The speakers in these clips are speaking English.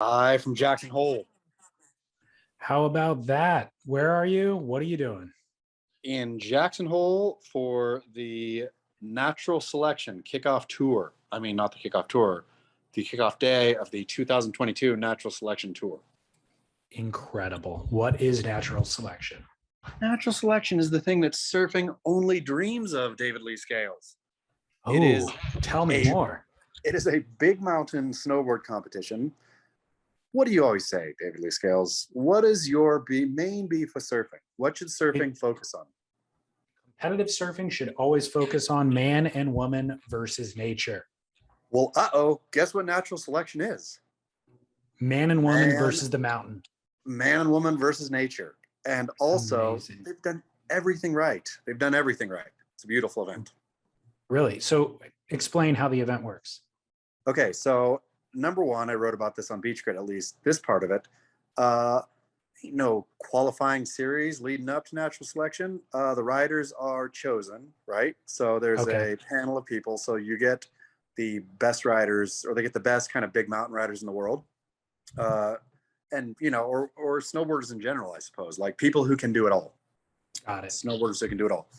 Hi from Jackson Hole How about that? Where are you? What are you doing? in Jackson Hole for the Natural Selection Kickoff Tour. I mean, not the kickoff tour, the kickoff day of the 2022 Natural Selection Tour. Incredible. What is natural selection? Natural Selection is the thing that surfing only dreams of, David Lee Scales. It is Oh, tell me more. It is a big mountain snowboard competition. What do you always say, David Lee Scales? What is your main beef with surfing? What should surfing focus on? Competitive surfing should always focus on man and woman versus nature. Well, guess what natural selection is? Man and woman Man, versus the mountain. man and woman versus nature. And also, Amazing. they've done everything right. They've done everything right. It's a beautiful event. Really? So explain how the event works. Okay, so number one, I wrote about this on Beach Grit, at least this part of it. Qualifying series leading up to natural selection. The riders are chosen, right? So there's Okay. a panel of people. So you get the best riders, or they get the best kind of big mountain riders in the world. Or snowboarders in general, I suppose, like people who can do it all. Got it. Snowboarders who can do it all.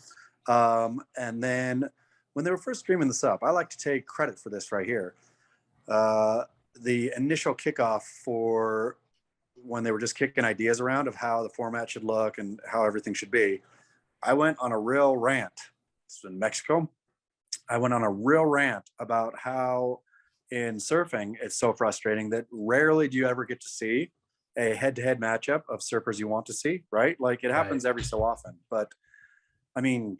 And then when they were first streaming this up, I like to take credit for this right here. The initial kickoff for when they were just kicking ideas around of how the format should look and how everything should be, I went on a real rant. This was in Mexico. I went on a real rant about how in surfing, it's so frustrating that rarely do you ever get to see a head-to-head matchup of surfers you want to see, right? Like it happens every so often. But I mean,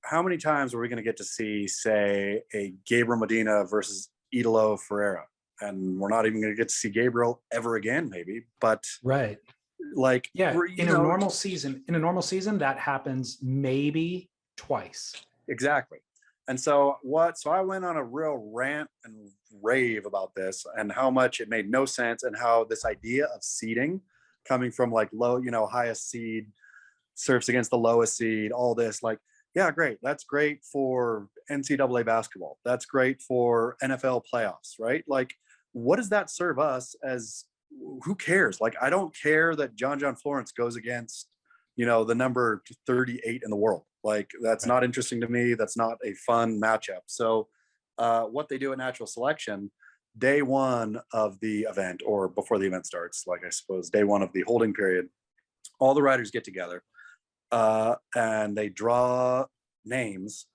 how many times are we going to get to see, say, a Gabriel Medina versus Idolo Ferreira? And we're not even going to get to see Gabriel ever again, maybe. But right. Like, yeah, in a normal season, that happens maybe twice. Exactly. And so I went on a real rant and rave about this and how much it made no sense, and how this idea of seeding coming from like low, highest seed surfs against the lowest seed, all this, like, yeah, great. That's great for NCAA basketball. That's great for NFL playoffs, right? Like, what does that serve us as? Who cares? Like, I don't care that John Florence goes against, the number 38 in the world. Like, that's not interesting to me. That's not a fun matchup. So what they do at Natural Selection, day one of the event, or before the event starts, like I suppose day one of the holding period, all the riders get together and they draw names.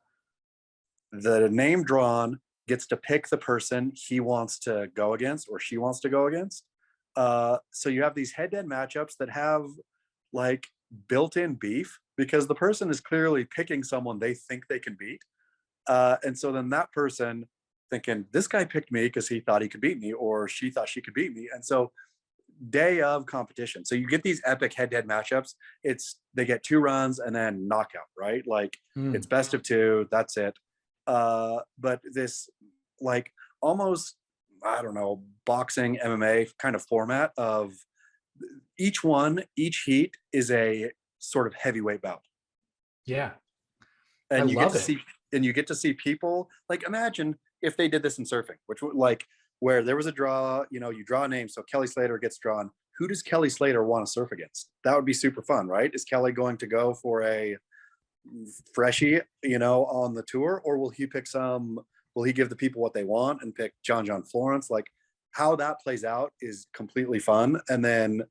The name drawn gets to pick the person he wants to go against or she wants to go against. So you have these head-to-head matchups that have like built-in beef because the person is clearly picking someone they think they can beat. And so then that person thinking, this guy picked me because he thought he could beat me, or she thought she could beat me. And so day of competition. So you get these epic head-to-head matchups. They get 2 runs and then knockout, right? Like it's best of 2, that's it. But this like almost, I don't know, boxing MMA kind of format of each heat is a sort of heavyweight bout. Yeah. And you get to see people, like, imagine if they did this in surfing, which would, like, where there was a draw, you draw a name. So Kelly Slater gets drawn. Who does Kelly Slater want to surf against? That would be super fun, right? Is Kelly going to go for a freshie, on the tour, or will he give the people what they want and pick John Florence? Like, how that plays out is completely fun, and then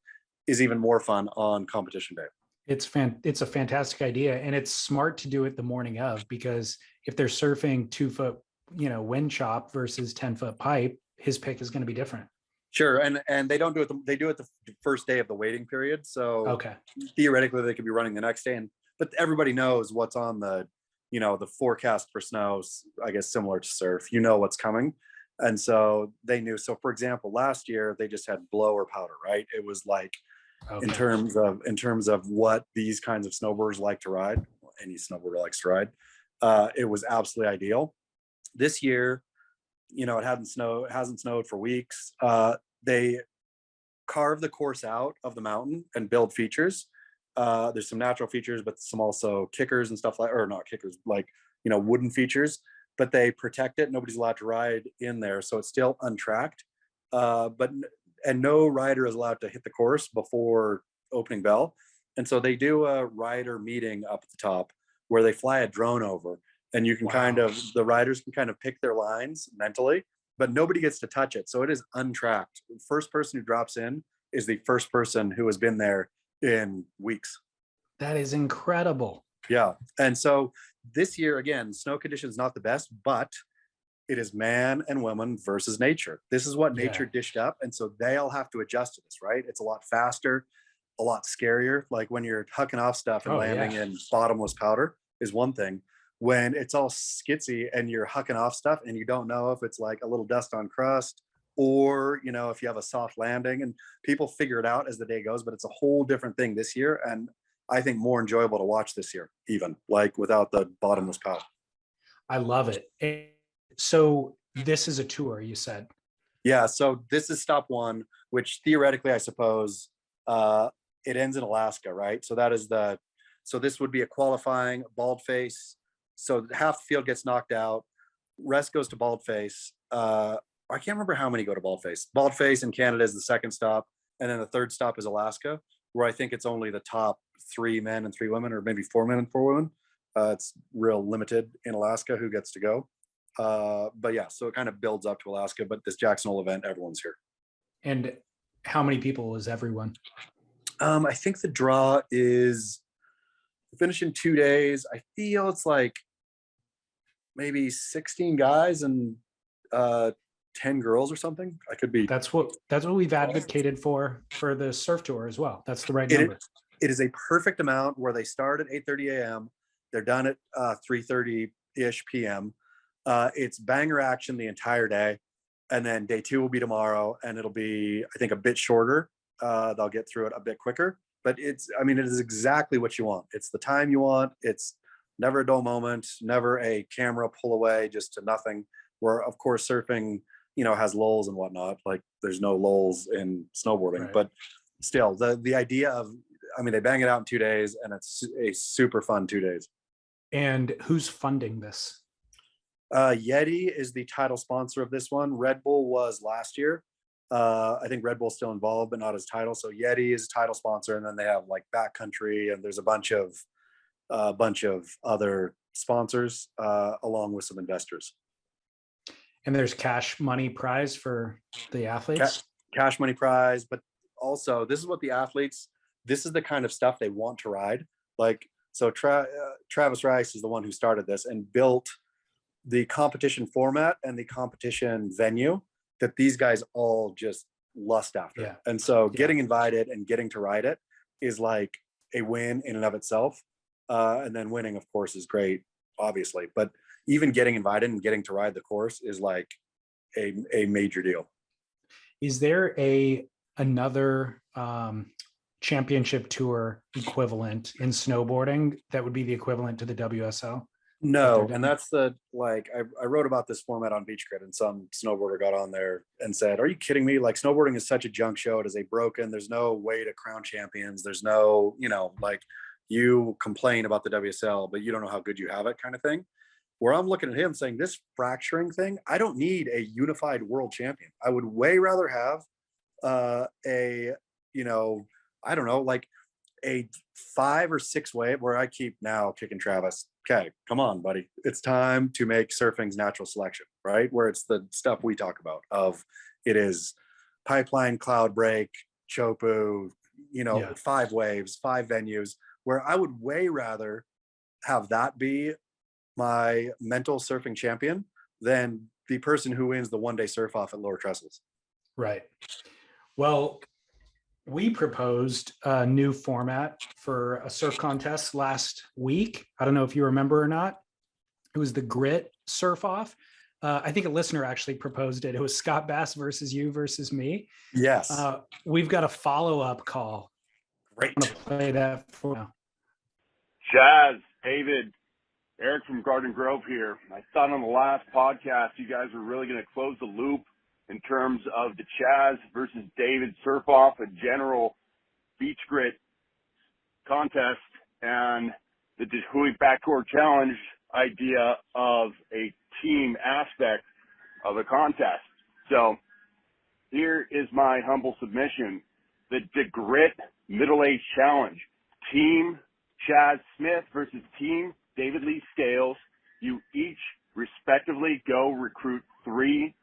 is even more fun on competition day. It's a fantastic idea, and it's smart to do it the morning of, because if they're surfing 2-foot, wind chop versus 10-foot pipe, his pick is going to be different. Sure, and they don't do it. They do it the first day of the waiting period. So theoretically, they could be running the next day, but everybody knows what's on the, the forecast for snow. I guess similar to surf, what's coming, and so they knew. So for example, last year they just had blow or powder, right? It was like in terms of what these kinds of snowboarders like to ride, any snowboarder likes to ride. It was absolutely ideal. This year, it hasn't snowed for weeks. They carve the course out of the mountain and build features. There's some natural features, but some also kickers and stuff or not kickers, like, wooden features, but they protect it. Nobody's allowed to ride in there. So it's still untracked. But and no rider is allowed to hit the course before opening bell. And so they do a rider meeting up at the top where they fly a drone over, and you can the riders can kind of pick their lines mentally, but nobody gets to touch it. So it is untracked. The first person who drops in is the first person who has been there in weeks. That is incredible. Yeah. And so this year, again, snow conditions not the best, but it is man and woman versus nature. This is what nature dished up. And so they all have to adjust to this, right? It's a lot faster, a lot scarier. Like when you're hucking off stuff and landing in bottomless powder is one thing. When it's all skitsy and you're hucking off stuff and you don't know if it's like a little dust on crust or, you know, if you have a soft landing, and people figure it out as the day goes, but it's a whole different thing this year. And I think more enjoyable to watch this year, even like without the bottomless powder. I love it. So this is a tour, you said? Yeah. So this is stop one, which theoretically, I suppose, it ends in Alaska, right? So so this would be a qualifying baldface. So half the field gets knocked out. Rest goes to baldface. I can't remember how many go to baldface. Baldface in Canada is the second stop. And then the third stop is Alaska, where I think it's only the top 3 men and 3 women, or maybe 4 men and 4 women. It's real limited in Alaska who gets to go. But yeah, so it kind of builds up to Alaska, but this Jackson Hole event, everyone's here. And how many people is everyone? I think the draw is finish in 2 days. I feel it's like maybe 16 guys and 10 girls or something. I could be. That's what we've advocated for the surf tour as well. That's the right number. It is a perfect amount where they start at 8:30 a.m. They're done at 3:30-ish p.m. It's banger action the entire day. And then day 2 will be tomorrow, and it'll be, I think, a bit shorter. They'll get through it a bit quicker, but it is exactly what you want. It's the time you want. It's never a dull moment, never a camera pull away just to nothing, where of course surfing, you know, has lulls and whatnot. Like there's no lulls in snowboarding, right. But still the idea of, they bang it out in 2 days, and it's a super fun 2 days. And who's funding this? Yeti is the title sponsor of this one. Red Bull was last year. I think Red Bull's still involved, but not as title. So Yeti is a title sponsor, and then they have like Backcountry, and there's a bunch of other sponsors, along with some investors. And there's cash money prize for the athletes. Cash money prize, but also this is the kind of stuff they want to ride. Like, so Travis Rice is the one who started this and built the competition format and the competition venue that these guys all just lust after. Yeah. And so getting invited and getting to ride it is like a win in and of itself. And then winning, of course, is great, obviously. But even getting invited and getting to ride the course is like a major deal. Is there another championship tour equivalent in snowboarding that would be the equivalent to the WSL? No, and that's I wrote about this format on Beach Grid, and some snowboarder got on there and said, "Are you kidding me? Like, snowboarding is such a junk show. It is there's no way to crown champions. There's no, you complain about the WSL, but you don't know how good you have it," kind of thing. Where I'm looking at him saying, this fracturing thing, I don't need a unified world champion. I would way rather have a 5 or 6 wave, where I keep now kicking Travis. Okay, come on, buddy. It's time to make surfing's natural selection, right? Where it's the stuff we talk about it is pipeline, cloud break, Chopu, 5 waves, 5 venues, where I would way rather have that be my mental surfing champion than the person who wins the one-day surf off at Lower Trestles. Right. Well, we proposed a new format for a surf contest last week. I don't know if you remember or not. It was the Grit Surf Off. I think a listener actually proposed it. It was Scott Bass versus you versus me. Yes. We've got a follow-up call. Great. I'm going to play that for now. Chaz, David, Eric from Garden Grove here. I thought on the last podcast you guys were really going to close the loop in terms of the Chaz versus David surf-off, a general beach grit contest, and the Dahui Backdoor Challenge idea of a team aspect of a contest. So here is my humble submission. The DeGrit Middle-Age Challenge. Team Chad Smith versus Team David Lee Scales. You each respectively go recruit 3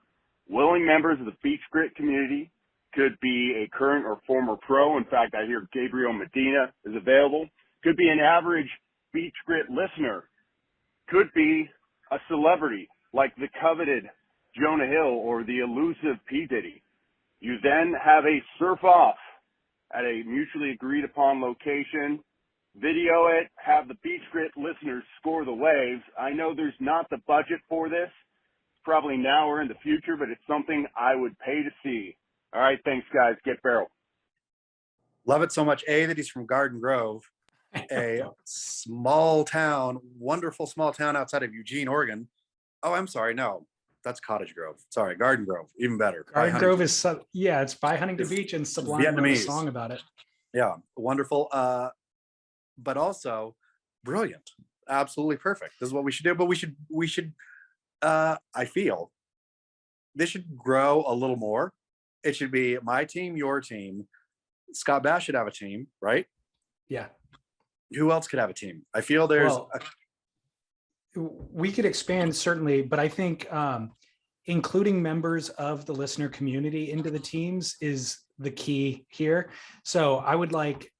willing members of the Beach Grit community. Could be a current or former pro. In fact, I hear Gabriel Medina is available. Could be an average Beach Grit listener. Could be a celebrity like the coveted Jonah Hill or the elusive P. Diddy. You then have a surf off at a mutually agreed upon location. Video it, have the Beach Grit listeners score the waves. I know there's not the budget for this, probably now or in the future, but it's something I would pay to see. All right, thanks, guys. Get barrel. Love it so much. That he's from Garden Grove, a small town, wonderful small town outside of Eugene, Oregon. Oh, I'm sorry. No, that's Cottage Grove. Sorry, Garden Grove. Even better. Garden Grove is, it's by Huntington Beach, and Sublime wrote a song about it. Yeah, wonderful. But also brilliant. Absolutely perfect. This is what we should do. But we should, I feel, this should grow a little more. It should be my team, your team. Scott Bass should have a team, right? Yeah. Who else could have a team? I feel there's we could expand certainly, but I think including members of the listener community into the teams is the key here. So I would like,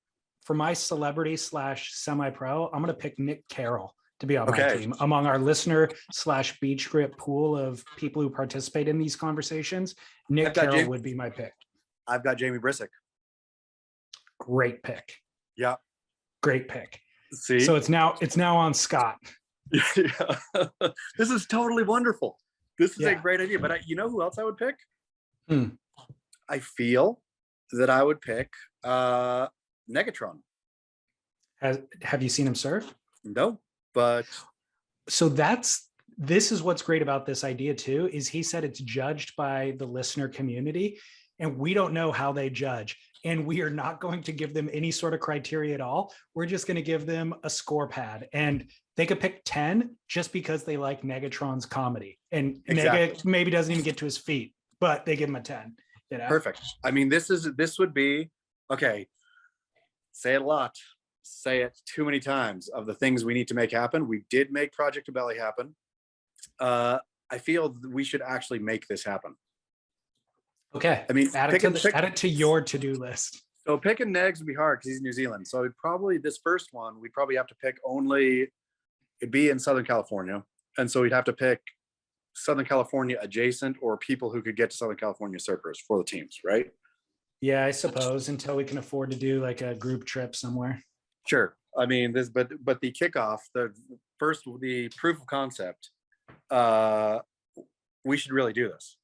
for my celebrity / semi-pro, I'm going to pick Nick Carroll to be on my team among our listener / Beach Grit pool of people who participate in these conversations. Nick Carroll would be my pick. I've got Jamie Brisick. Great pick. Yeah. Great pick. See? So it's now on Scott. Yeah. This is totally wonderful. This is a great idea. But you know who else I would pick? I feel that I would pick Negatron. Have you seen him surf? No, but so this is what's great about this idea too, is he said it's judged by the listener community, and we don't know how they judge. And we are not going to give them any sort of criteria at all. We're just going to give them a score pad, and they could pick 10 just because they like Negatron's comedy. And Nega maybe doesn't even get to his feet, but they give him a 10. You know? Perfect. I mean, this would be, okay, say it a lot, say it too many times, of the things we need to make happen. We did make Project Belly happen. I feel we should actually make this happen. Okay. I mean, add it to your to-do list. So picking Negs would be hard because he's in New Zealand. So this first one, we'd probably have to pick it'd be in Southern California. And so we'd have to pick Southern California adjacent or people who could get to Southern California surfers for the teams, right? Yeah, I suppose, until we can afford to do like a group trip somewhere. Sure. I mean, but the kickoff, the proof of concept, we should really do this.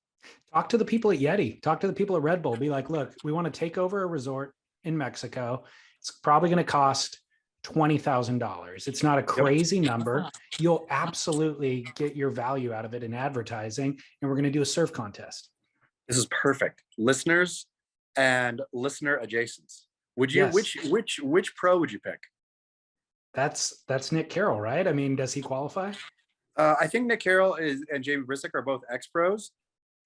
Talk to the people at Yeti. Talk to the people at Red Bull. Be like, look, we want to take over a resort in Mexico. It's probably going to cost $20,000. It's not a crazy number. You'll absolutely get your value out of it in advertising, and we're going to do a surf contest. This is perfect. Listeners and listener adjacents. Would you? Yes. Which pro would you pick? That's Nick Carroll, right? I mean, does he qualify? I think Nick Carroll and Jamie Brisick are both ex-pros.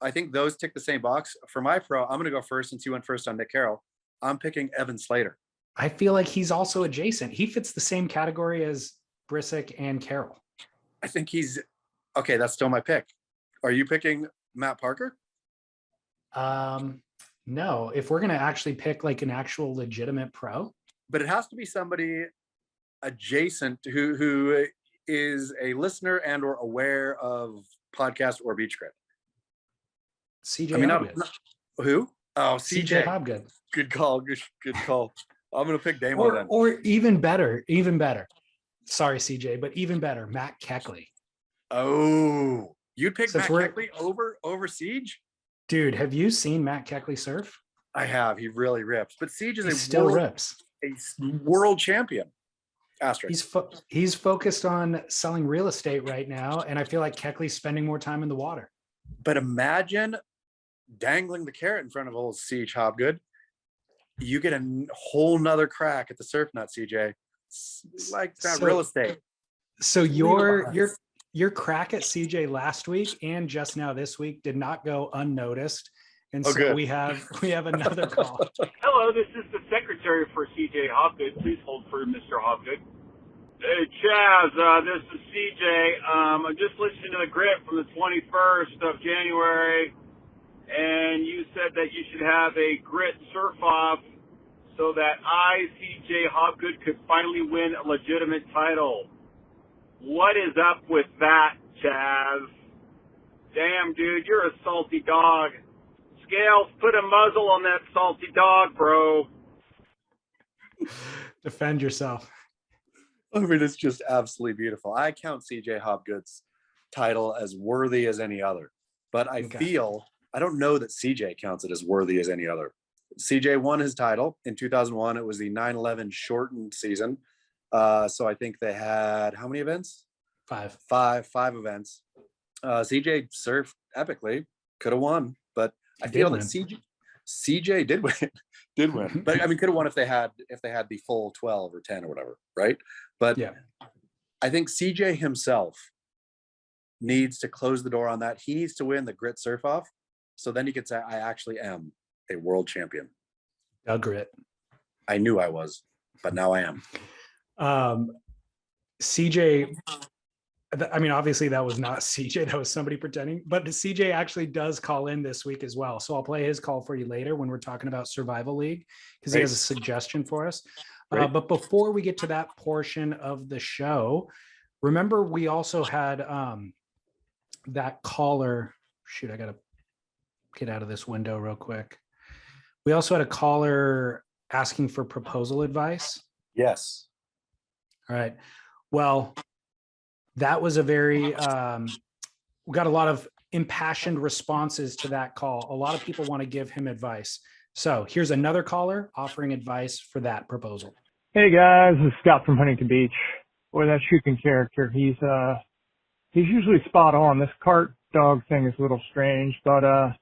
I think those tick the same box. For my pro, I'm going to go first since you went first on Nick Carroll. I'm picking Evan Slater. I feel like he's also adjacent. He fits the same category as Brisick and Carroll. I think he's okay. That's still my pick. Are you picking Matt Parker? No. If we're going to actually pick like an actual legitimate pro, but it has to be somebody adjacent who is a listener and or aware of podcast or Beach Grit. CJ Hobgood. Who? Oh, CJ Hobgood. Good call. Good call. I'm going to pick Damo then. Or even better. Sorry, CJ, but even better, Matt Keckley. Oh, you'd pick Matt Keckley over Siege? Dude, have you seen Matt Keckley surf? I have. He really rips. But Siege is rips. A world champion. Asterisk. He's focused on selling real estate right now, and I feel like Keckley's spending more time in the water. But imagine dangling the carrot in front of old Siege Hobgood. You get a whole nother crack at the surf nut, CJ. Like that real estate. So your crack at CJ last week and just now this week did not go unnoticed. And Oh, so good. we have another call. Hello, this is the secretary for CJ Hopgood. Please hold for Mr. Hopgood. Hey, Chaz, this is CJ. I'm just listening to the Grit from the 21st of January, and you said that you should have a Grit surf-off so that I, CJ Hopgood, could finally win a legitimate title. What is up with that, Chaz? Damn, dude, you're a salty dog. Scales, put a muzzle on that salty dog, bro. Defend yourself. I mean, it's just absolutely beautiful. I count CJ Hopgood's title as worthy as any other, but I feel, I don't know that CJ counts it as worthy as any other. CJ won his title in 2001. It was the 9/11 shortened season. So I think they had how many events? Five events. CJ surfed epically, could have won, but I feel that CJ did win. But I mean, could have won if they had the full 12 or 10 or whatever, right? But yeah, I think CJ himself needs to close the door on that. He needs to win the Grit surf off, so then he could say, "I actually am a world champion." A Grit. I knew I was, but now I am. CJ. I mean, obviously that was not CJ, that was somebody pretending, but CJ actually does call in this week as well. So I'll play his call for you later when we're talking about Survival League, because he has a suggestion for us. But before we get to that portion of the show, remember we also had that caller. Shoot, I got to get out of this window real quick. We also had a caller asking for proposal advice. Yes. All right. Well, that was a very, we got a lot of impassioned responses to that call. A lot of people want to give him advice. So here's another caller offering advice for that proposal. Hey guys, this is Scott from Huntington Beach. Boy, that Shukin character, he's usually spot on. This cart dog thing is a little strange, but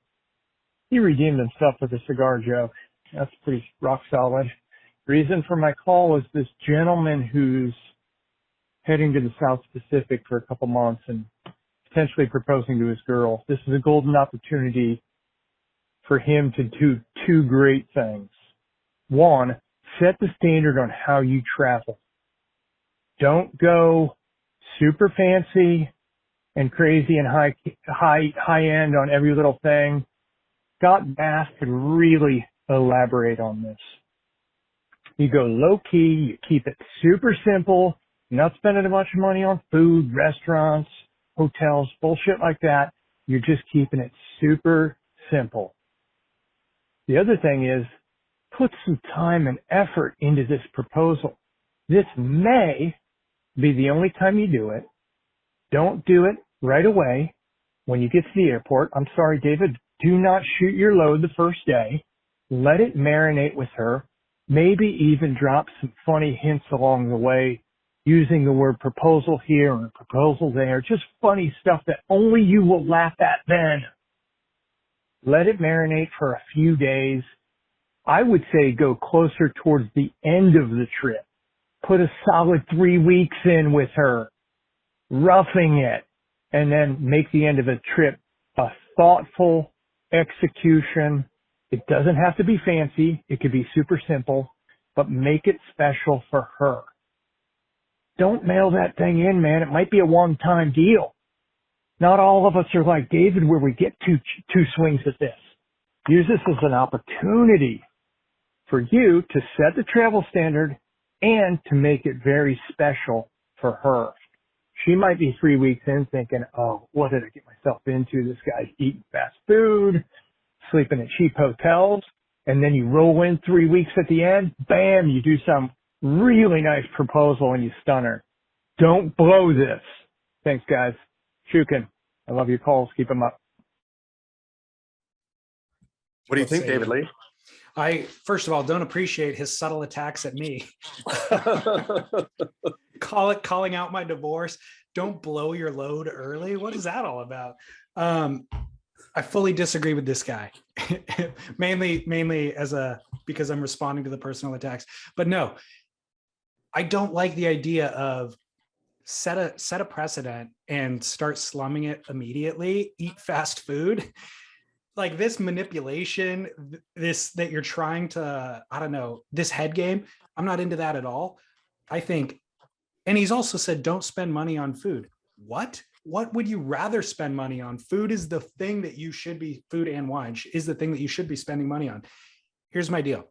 he redeemed himself with a cigar joke. That's pretty rock solid. Reason for my call was this gentleman who's heading to the South Pacific for a couple months and potentially proposing to his girl. This is a golden opportunity for him to do two great things. One, set the standard on how you travel. Don't go super fancy and crazy and high end on every little thing. Scott Bass could really elaborate on this. You go low key, you keep it super simple, not spending a bunch of money on food, restaurants, hotels, bullshit like that. You're just keeping it super simple. The other thing is, put some time and effort into this proposal. This may be the only time you do it. Don't do it right away when you get to the airport. I'm sorry, David, do not shoot your load the first day. Let it marinate with her. Maybe even drop some funny hints along the way, using the word proposal here or proposal there, just funny stuff that only you will laugh at then. Let it marinate for a few days. I would say go closer towards the end of the trip. Put a solid 3 weeks in with her, roughing it, and then make the end of the trip a thoughtful execution. It doesn't have to be fancy. It could be super simple, but make it special for her. Don't mail that thing in, man. It might be a one-time deal. Not all of us are like David where we get two swings at this. Use this as an opportunity for you to set the travel standard and to make it very special for her. She might be 3 weeks in thinking, oh, what did I get myself into? This guy's eating fast food, sleeping at cheap hotels. And then you roll in 3 weeks at the end, bam, you do some really nice proposal and you stun her. Don't blow this. Thanks, guys. Shukin, I love your calls. Keep them up. What do you think, David Lee? I, first of all, don't appreciate his subtle attacks at me. Calling out my divorce. Don't blow your load early. What is that all about? I fully disagree with this guy, mainly because I'm responding to the personal attacks. But no, I don't like the idea of set a precedent and start slumming it immediately. Eat fast food. like this manipulation, this that you're trying to, I don't know, this head game. I'm not into that at all. I think, and he's also said, don't spend money on food. What would you rather spend money on? Food is the thing that you should be, food and wine is the thing that you should be spending money on. Here's my deal.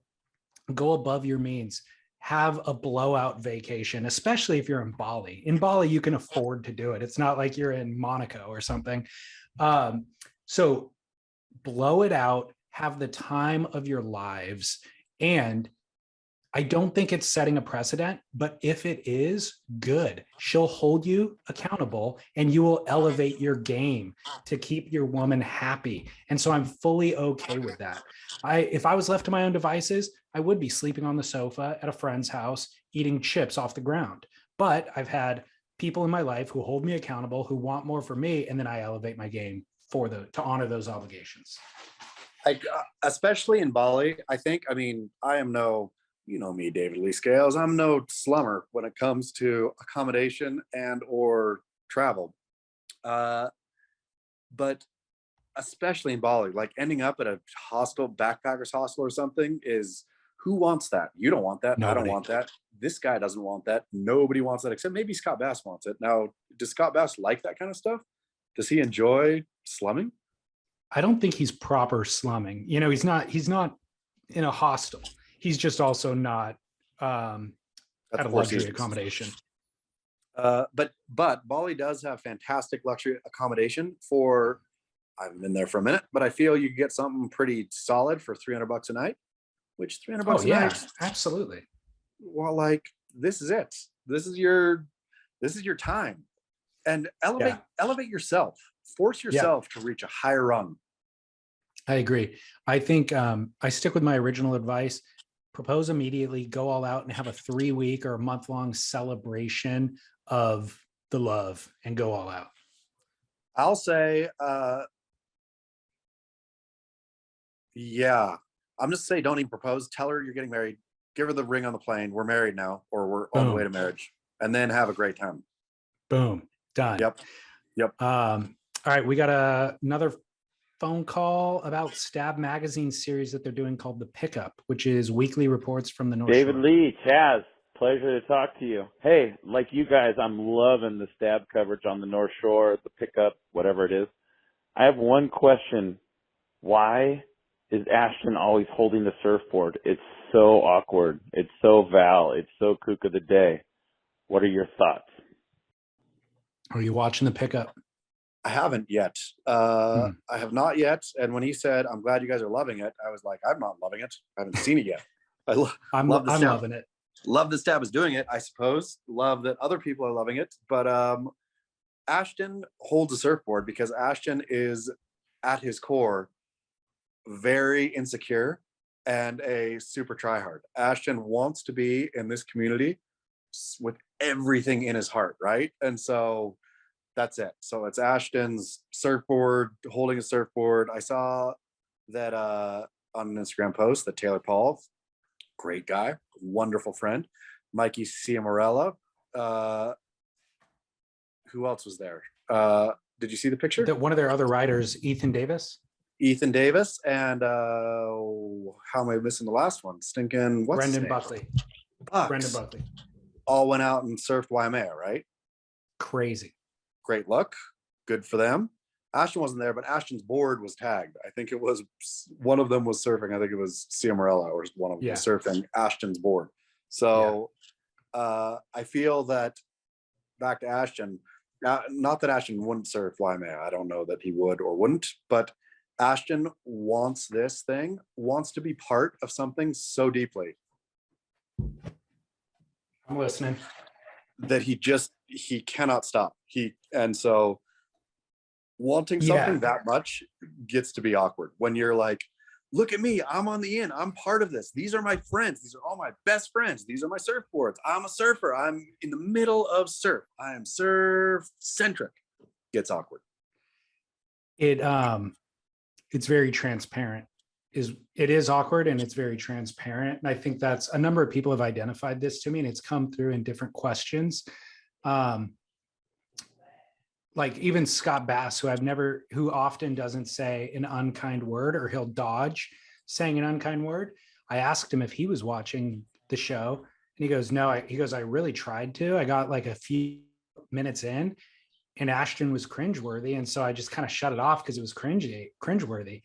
Go above your means. Have a blowout vacation, especially if you're in Bali. In Bali, you can afford to do it. It's not like you're in Monaco or something. So blow it out, have the time of your lives. And I don't think it's setting a precedent, but if it is, good. She'll hold you accountable and you will elevate your game to keep your woman happy. And so I'm fully okay with that. If I was left to my own devices, I would be sleeping on the sofa at a friend's house, eating chips off the ground. But I've had people in my life who hold me accountable, who want more for me, and then I elevate my game to honor those obligations. Especially in Bali, I think, I mean, I am no, you know me, David Lee Scales, I'm no slummer when it comes to accommodation and or travel. But especially in Bali, like ending up at a hostel, backpackers hostel or something is, who wants that? You don't want that. Nobody. I don't want that. This guy doesn't want that. Nobody wants that except maybe Scott Bass wants it. Now, does Scott Bass like that kind of stuff? Does he enjoy slumming? I don't think he's proper slumming. You know, he's not in a hostel. He's just also not at a luxury accommodation. But Bali does have fantastic luxury accommodation for, I haven't been there for a minute, but I feel you get something pretty solid for $300 a night, which $300 a night. Absolutely. Well, like, this is it. This is your time. And elevate yourself. Force yourself to reach a higher rung. I agree. I think I stick with my original advice. Propose immediately, go all out and have a 3-week or a month-long celebration of the love and go all out. I'll say, I'm just say don't even propose. Tell her you're getting married. Give her the ring on the plane. We're married now, or we're on the way to marriage, and then have a great time. Boom. Done. Yep. All right. We got another phone call about Stab Magazine series that they're doing called The Pickup, which is weekly reports from the North David Shore. Lee, Chaz, pleasure to talk to you. Hey, like you guys, I'm loving the Stab coverage on the North Shore, The Pickup, whatever it is. I have one question. Why is Ashton always holding the surfboard? It's so awkward. It's so Val. It's so kook of the day. What are your thoughts? Are you watching The Pickup? I haven't yet. I have not yet. And when he said, I'm glad you guys are loving it, I was like, I'm not loving it. I haven't seen it yet. I'm loving it. Love that Stab is doing it, I suppose. Love that other people are loving it. But Ashton holds a surfboard because Ashton is, at his core, very insecure and a super tryhard. Ashton wants to be in this community with everything in his heart, right? And so that's it. So it's Ashton's surfboard, holding a surfboard. I saw that on an Instagram post that Taylor Paul, great guy, wonderful friend, Mikey Ciamarella. Who else was there? Did you see the picture? One of their other writers, Ethan Davis, and how am I missing the last one? Brendan Buckley. Brendan Buckley. All went out and surfed Waimea, right? Crazy. Great luck. Good for them. Ashton wasn't there, but Ashton's board was tagged. I think it was one of them was surfing. I think it was Ciamarella or one of them was surfing Ashton's board. So I feel that, back to Ashton, not that Ashton wouldn't surf Waimea. I don't know that he would or wouldn't, but Ashton wants to be part of something so deeply. I'm listening. That he cannot stop. So wanting something that much gets to be awkward when you're like, look at me, I'm on the in, I'm part of this. These are my friends. These are all my best friends. These are my surfboards. I'm a surfer. I'm in the middle of surf. I am surf centric. Gets awkward. It's very transparent. It is awkward and it's very transparent. And I think that's a number of people have identified this to me, and it's come through in different questions. like even Scott Bass, who often doesn't say an unkind word, or he'll dodge saying an unkind word. I asked him if he was watching the show, and he goes, no, he goes, I really tried to. I got like a few minutes in, and Ashton was cringeworthy. And so I just kind of shut it off because it was cringeworthy.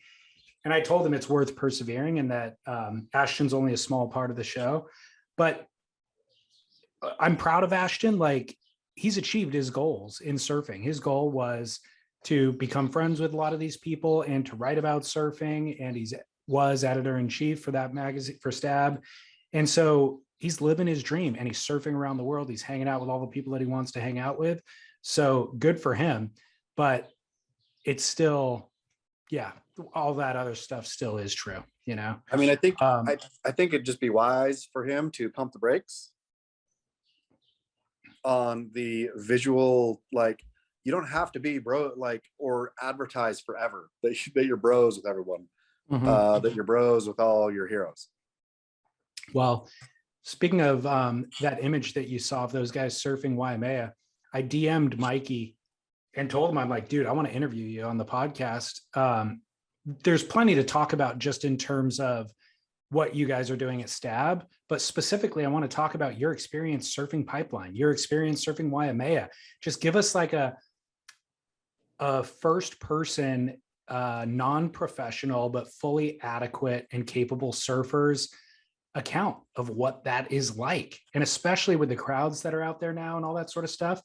And I told him it's worth persevering, and that Ashton's only a small part of the show. But I'm proud of Ashton. Like, he's achieved his goals in surfing. His goal was to become friends with a lot of these people and to write about surfing. And was editor-in-chief for that magazine, for Stab. And so he's living his dream, and he's surfing around the world. He's hanging out with all the people that he wants to hang out with. So good for him. But it's still, yeah, all that other stuff still is true, you know? I mean, I think it'd just be wise for him to pump the brakes on the visual. Like, you don't have to be or advertise forever that you're bros with everyone, that you're bros with all your heroes. Well, speaking of that image that you saw of those guys surfing Waimea, I DM'd Mikey and told him, I'm like, dude, I want to interview you on the podcast. There's plenty to talk about just in terms of what you guys are doing at Stab, but specifically, I want to talk about your experience surfing Pipeline, your experience surfing Waimea. Just give us like a first person, non-professional, but fully adequate and capable surfers account of what that is like. And especially with the crowds that are out there now and all that sort of stuff.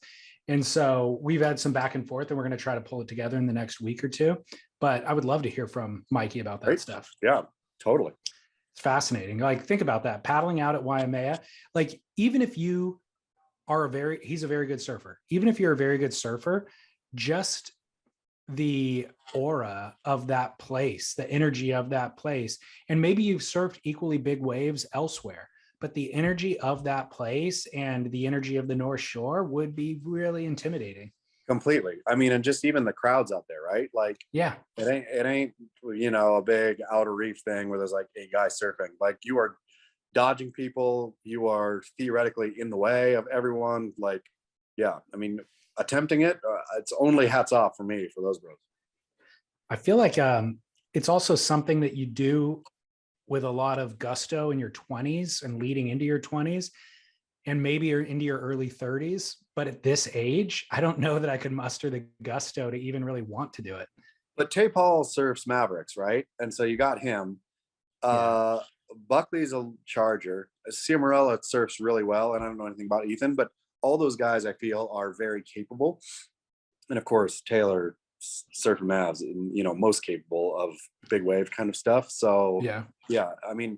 And so we've had some back and forth, and we're going to try to pull it together in the next week or two. But I would love to hear from Mikey about that stuff. Yeah, totally. It's fascinating. Like, think about that, paddling out at Waimea. Like, even if you are he's a very good surfer. Even if you're a very good surfer, just the aura of that place, the energy of that place, and maybe you've surfed equally big waves elsewhere, but the energy of that place and the energy of the North Shore would be really intimidating. Completely. I mean, and just even the crowds out there, right? Like, yeah, it ain't, you know, a big outer reef thing where there's like 8 guys surfing. Like, you are dodging people, you are theoretically in the way of everyone. Like, yeah, I mean, attempting it, it's only hats off for me for those bros. I feel like it's also something that you do with a lot of gusto in your 20s and leading into your 20s, and maybe you're into your early 30s. But at this age, I don't know that I could muster the gusto to even really want to do it. But Tay Paul surfs Mavericks, right? And so you got him. Yeah. Buckley's a Charger. Ciamarella surfs really well, and I don't know anything about Ethan, but all those guys I feel are very capable. And of course, Taylor surfing Mavs, and, you know, most capable of big wave kind of stuff. So yeah, I mean,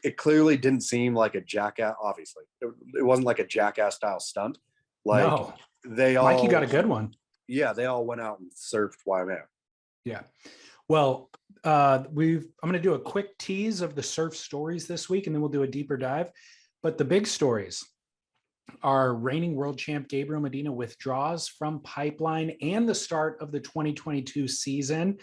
it clearly didn't seem like a jackass. Obviously, it wasn't like a jackass style stunt. Like, no. They all, Mikey got a good one. Yeah, they all went out and surfed Waimea. Yeah. Well, I'm going to do a quick tease of the surf stories this week, and then we'll do a deeper dive. But the big stories are reigning world champ Gabriel Medina withdraws from Pipeline and the start of the 2022 season.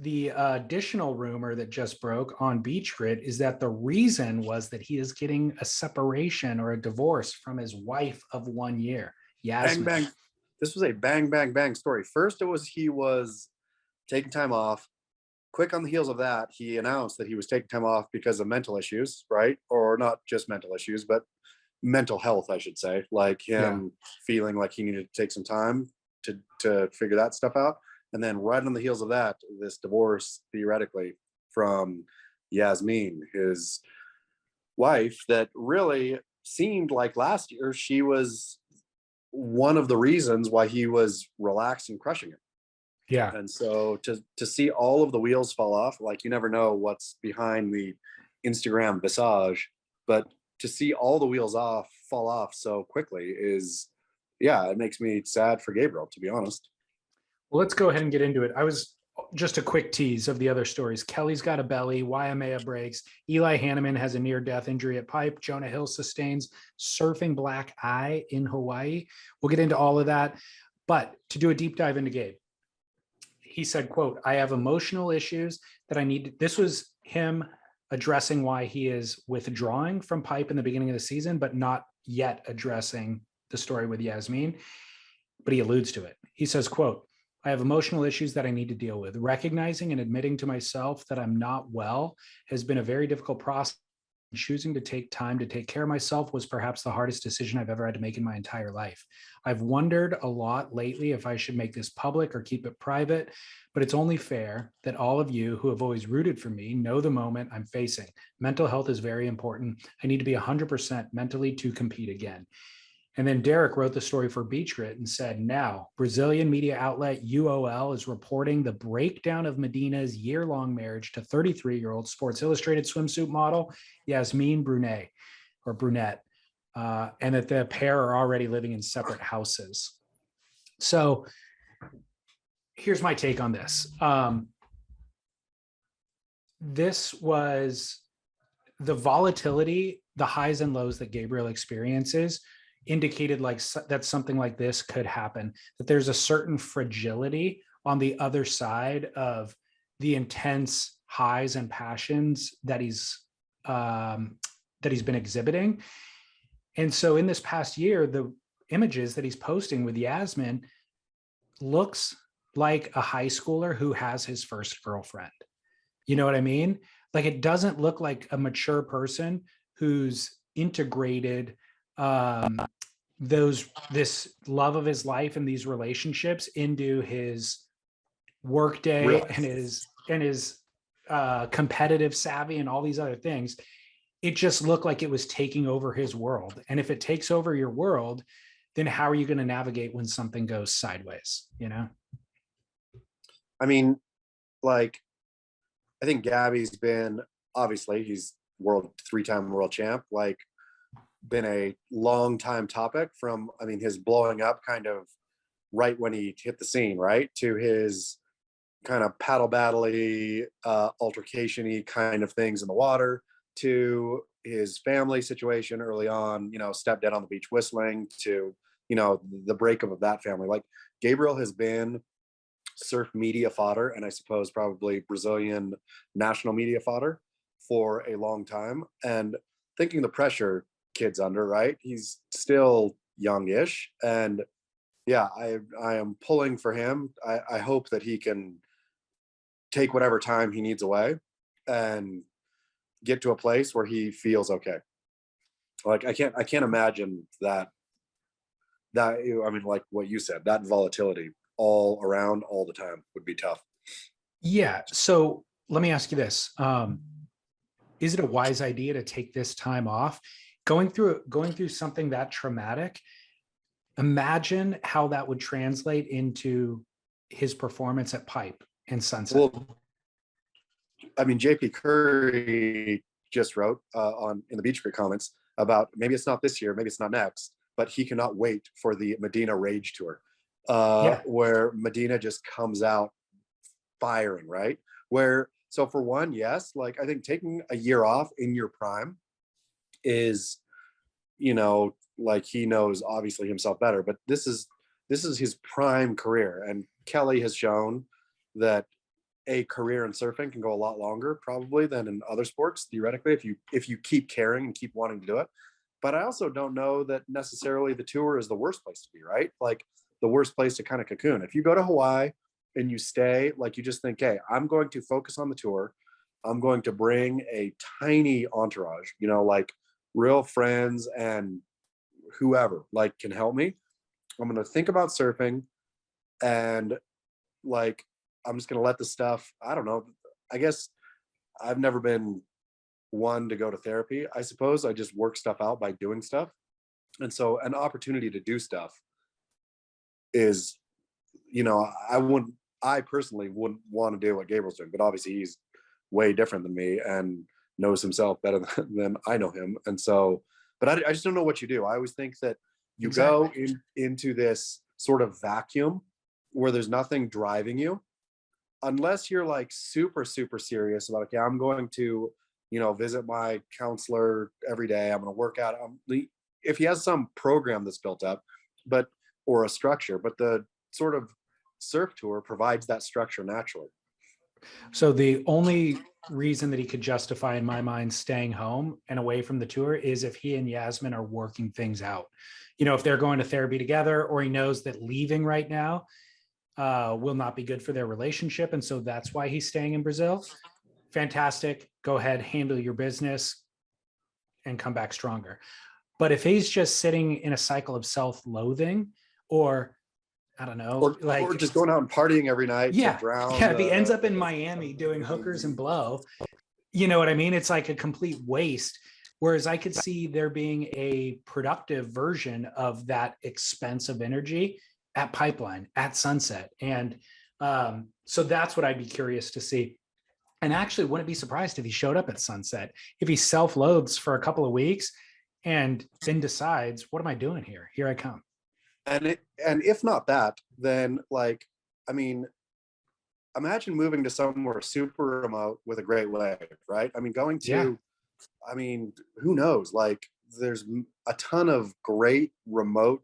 The additional rumor that just broke on Beach Grit is that the reason was that he is getting a separation or a divorce from his wife of 1 year. Yasmin. Bang, bang. This was a bang, bang, bang story. First, he was taking time off. Quick on the heels of that, he announced that he was taking time off because of mental issues, right? Or not just mental issues, but mental health, I should say. Like him feeling like he needed to take some time to figure that stuff out. And then right on the heels of that, this divorce, theoretically, from Yasmin, his wife, that really seemed like last year she was one of the reasons why he was relaxed and crushing it. Yeah. And so to see all of the wheels fall off, like, you never know what's behind the Instagram visage, but to see all the wheels fall off so quickly is, yeah, it makes me sad for Gabriel, to be honest. Well, let's go ahead and get into it. I was just a quick tease of the other stories. Kelly's got a belly, Waimea breaks, Eli Hanneman has a near-death injury at Pipe, Jonah Hill sustains surfing black eye in Hawaii. We'll get into all of that. But to do a deep dive into Gabe, he said, quote, I have emotional issues that I need. This was him addressing why he is withdrawing from Pipe in the beginning of the season, but not yet addressing the story with Yasmin. but he alludes to it. He says, quote, I have emotional issues that I need to deal with. Recognizing and admitting to myself that I'm not well has been a very difficult process. Choosing to take time to take care of myself was perhaps the hardest decision I've ever had to make in my entire life. I've wondered a lot lately if I should make this public or keep it private, but it's only fair that all of you who have always rooted for me know the moment I'm facing. Mental health is very important. I need to be 100% mentally to compete again. And then Derek wrote the story for Beach Grit and said, now, Brazilian media outlet UOL is reporting the breakdown of Medina's year-long marriage to 33-year-old Sports Illustrated swimsuit model Yasmin Brunet, and that the pair are already living in separate houses. So here's my take on this. This was the volatility, the highs and lows that Gabriel experiences indicated like that something like this could happen, that there's a certain fragility on the other side of the intense highs and passions that he's been exhibiting. And so in this past year, the images that he's posting with Yasmin looks like a high schooler who has his first girlfriend. You know what I mean? Like, it doesn't look like a mature person who's integrated this love of his life and these relationships into his workday Really? and his competitive savvy and all these other things. It just looked like it was taking over his world. And if it takes over your world, then how are you going to navigate when something goes sideways? You know? I mean, like, I think Gabby's been, obviously he's three-time world champ, like, been a long time topic from, I mean, his blowing up kind of right when he hit the scene, right, to his kind of paddle battle-y, altercation-y kind of things in the water, to his family situation early on, you know, step dead on the beach whistling, to, you know, the breakup of that family. Like, Gabriel has been surf media fodder, and I suppose probably Brazilian national media fodder for a long time. And thinking the pressure kid's under, right? He's still youngish, and yeah, I am pulling for him. I hope that he can take whatever time he needs away and get to a place where he feels okay. Like, I can't imagine that I mean, like what you said, that volatility all around all the time would be tough. Yeah. So let me ask you this. Is it a wise idea to take this time off? Going through something that traumatic, imagine how that would translate into his performance at Pipe and Sunset. Well, I mean, JP Curry just wrote in the Beach Grit comments about maybe it's not this year, maybe it's not next, but he cannot wait for the Medina Rage Tour, where Medina just comes out firing, right? So for one, yes, like, I think taking a year off in your prime is, you know, like, he knows obviously himself better, but this is his prime career. And Kelly has shown that a career in surfing can go a lot longer probably than in other sports, theoretically, if you keep caring and keep wanting to do it. But I also don't know that necessarily the tour is the worst place to be, right? Like, the worst place to kind of cocoon. If you go to Hawaii and you stay, like, you just think, hey, I'm going to focus on the tour. I'm going to bring a tiny entourage, you know, like real friends and whoever, like, can help me. I'm going to think about surfing, and, like, I'm just going to let the stuff, I don't know. I guess I've never been one to go to therapy. I suppose I just work stuff out by doing stuff. And so an opportunity to do stuff is, you know, I personally wouldn't want to do what Gabriel's doing, but obviously he's way different than me and knows himself better than I know him. And so, but I just don't know what you do. I always think that you go into this sort of vacuum where there's nothing driving you, unless you're like super, super serious about, okay, I'm going to, you know, visit my counselor every day. I'm going to work out. If he has some program that's built up, or a structure, but the sort of surf tour provides that structure naturally. So the only reason that he could justify, in my mind, staying home and away from the tour is if he and Yasmin are working things out. You know, if they're going to therapy together, or he knows that leaving right now will not be good for their relationship. And so that's why he's staying in Brazil. Fantastic. Go ahead, handle your business and come back stronger. But if he's just sitting in a cycle of self-loathing, or I don't know, or just going out and partying every night to drown. Yeah, if he ends up in Miami doing hookers and blow, you know what I mean? It's like a complete waste. Whereas I could see there being a productive version of that expensive energy at Pipeline, at Sunset. And so that's what I'd be curious to see. And actually wouldn't be surprised if he showed up at Sunset, if he self-loathes for a couple of weeks and then decides, what am I doing here? Here I come. And if not that, then like, I mean, imagine moving to somewhere super remote with a great wave, right? I mean, going to, I mean, who knows? Like, there's a ton of great remote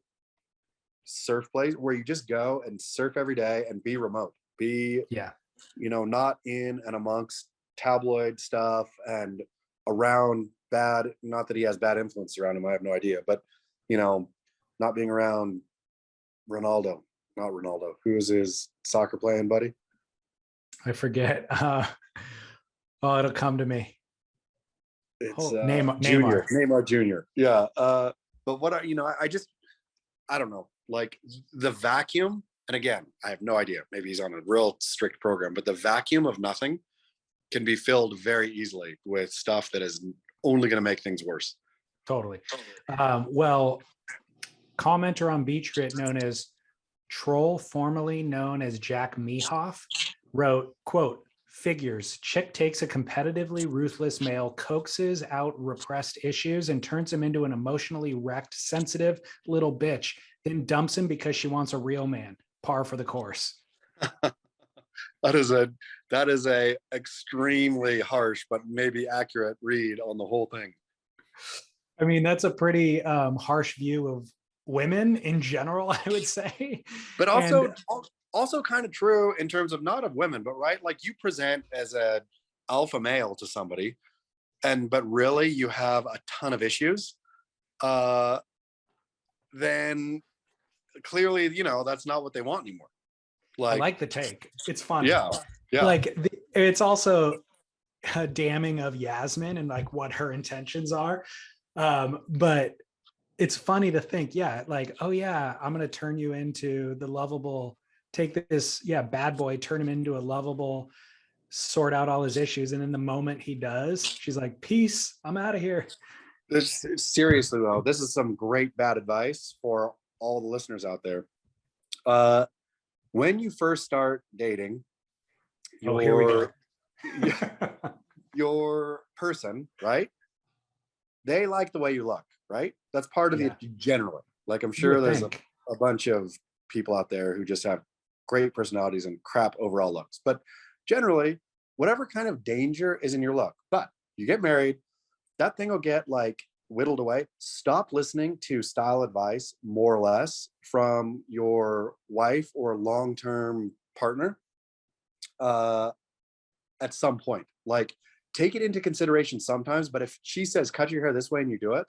surf places where you just go and surf every day and be remote, you know, not in and amongst tabloid stuff and around bad, not that he has bad influence around him, I have no idea, but, you know, not being around not Ronaldo, who's his soccer playing buddy? I forget. Oh, it'll come to me. It's Neymar Jr. Yeah. But what I don't know, like the vacuum, and again, I have no idea, maybe he's on a real strict program, but the vacuum of nothing can be filled very easily with stuff that is only going to make things worse. Totally. Well, commenter on Beach Grit known as Troll, formerly known as Jack Mehoff, wrote, quote, "Figures, chick takes a competitively ruthless male, coaxes out repressed issues, and turns him into an emotionally wrecked, sensitive little bitch, then dumps him because she wants a real man. Par for the course." That is a extremely harsh, but maybe accurate read on the whole thing. I mean, that's a pretty harsh view of women in general, I would say. But also kind of true in terms of not of women, but right, like you present as a alpha male to somebody, but really you have a ton of issues, then clearly, you know, that's not what they want anymore. Like, I like the take. It's fun. Yeah. Like it's also damning of Yasmin and like what her intentions are. But it's funny to think, like, oh yeah, I'm going to turn you into the lovable, take this, bad boy, turn him into a lovable, sort out all his issues. And in the moment he does, she's like, peace, I'm out of here. Seriously though, this is some great bad advice for all the listeners out there. When you first start dating, here we go. your person, right? They like the way you look, right? That's part of it generally. Like, I'm sure there's a bunch of people out there who just have great personalities and crap overall looks. But generally, whatever kind of danger is in your look, but you get married, that thing will get like whittled away. Stop listening to style advice, more or less, from your wife or long-term partner at some point. Like, take it into consideration sometimes, but if she says, cut your hair this way and you do it,